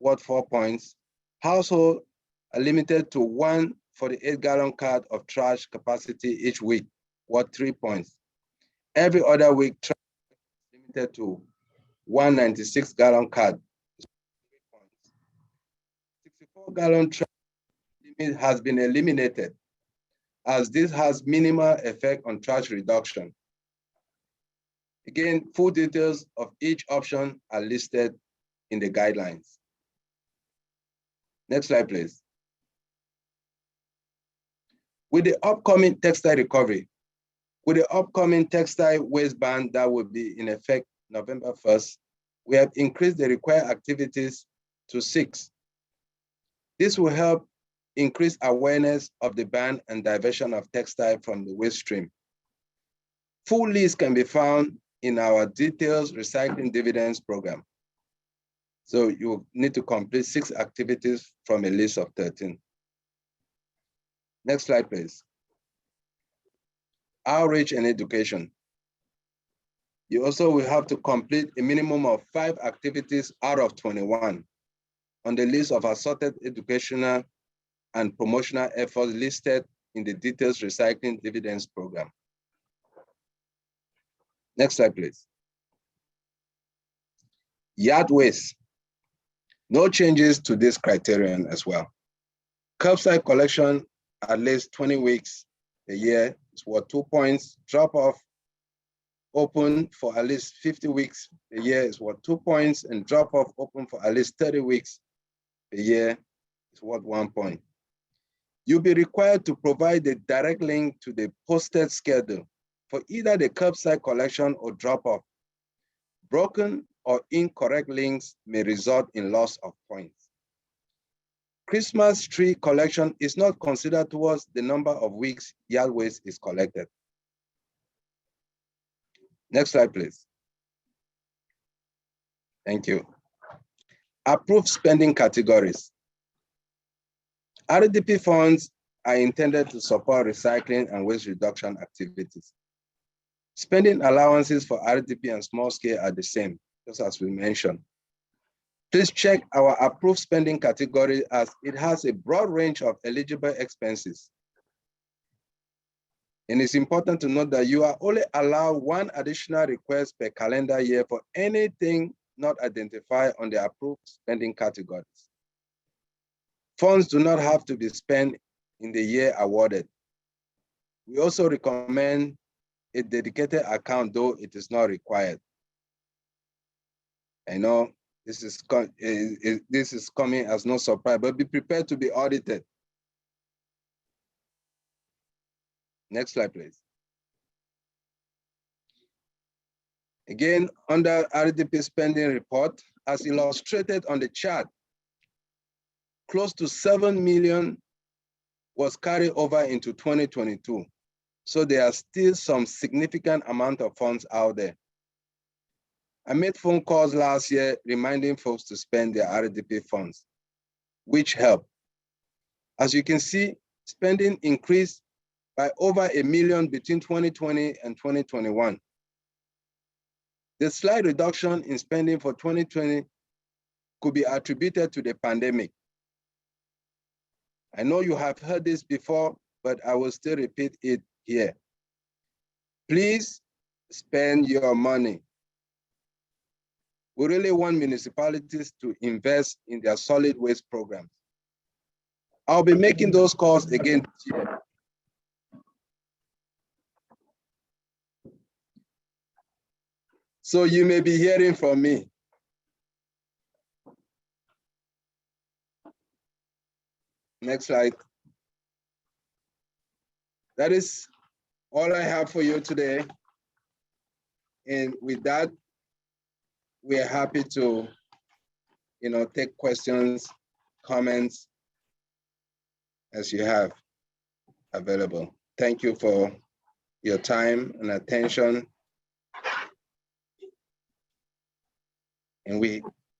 worth 4 points. Households are limited to 1 48-gallon cart of trash capacity each week, worth 3 points. Every other week, trash is limited to 196-gallon cart, 3 points. 64-gallon trash limit has been eliminated, as this has minimal effect on trash reduction. Again, full details of each option are listed in the guidelines. Next slide, please. With the upcoming textile recovery, with the upcoming textile waste ban that will be in effect November 1st, we have increased the required activities to 6. This will help increase awareness of the ban and diversion of textile from the waste stream. Full list can be found in our details recycling dividends program. So you need to complete 6 activities from a list of 13. Next slide, please. Outreach and education. You also will have to complete a minimum of 5 activities out of 21 on the list of assorted educational and promotional efforts listed in the details recycling dividends program. Next slide, please. Yard waste. No changes to this criterion as well. Curbside collection at least 20 weeks a year is worth 2 points. Drop off open for at least 50 weeks a year is worth 2 points, and drop-off open for at least 30 weeks a year is worth 1 point. You'll be required to provide a direct link to the posted schedule for either the curbside collection or drop-off. Broken or incorrect links may result in loss of points. Christmas tree collection is not considered towards the number of weeks yard waste is collected. Next slide, please. Thank you. Approved spending categories. RDP funds are intended to support recycling and waste reduction activities. Spending allowances for RDP and small scale are the same, just as we mentioned. Please check our approved spending category as it has a broad range of eligible expenses. And it's important to note that you are only allowed one additional request per calendar year for anything not identified on the approved spending categories. Funds do not have to be spent in the year awarded. We also recommend a dedicated account, though it is not required. I know this is coming as no surprise, but be prepared to be audited. Next slide, please. Again, under RDP spending report, as illustrated on the chart, close to 7 million was carried over into 2022. So there are still some significant amount of funds out there. I made phone calls last year reminding folks to spend their RDP funds, which helped. As you can see, spending increased by over 1 million between 2020 and 2021. The slight reduction in spending for 2020 could be attributed to the pandemic. I know you have heard this before, but I will still repeat it here. Please spend your money. We really want municipalities to invest in their solid waste programs. I'll be making those calls again this year. So you may be hearing from me. Next slide. That is all I have for you today. And with that, we are happy to, take questions, comments as you have available. Thank you for your time and attention. And we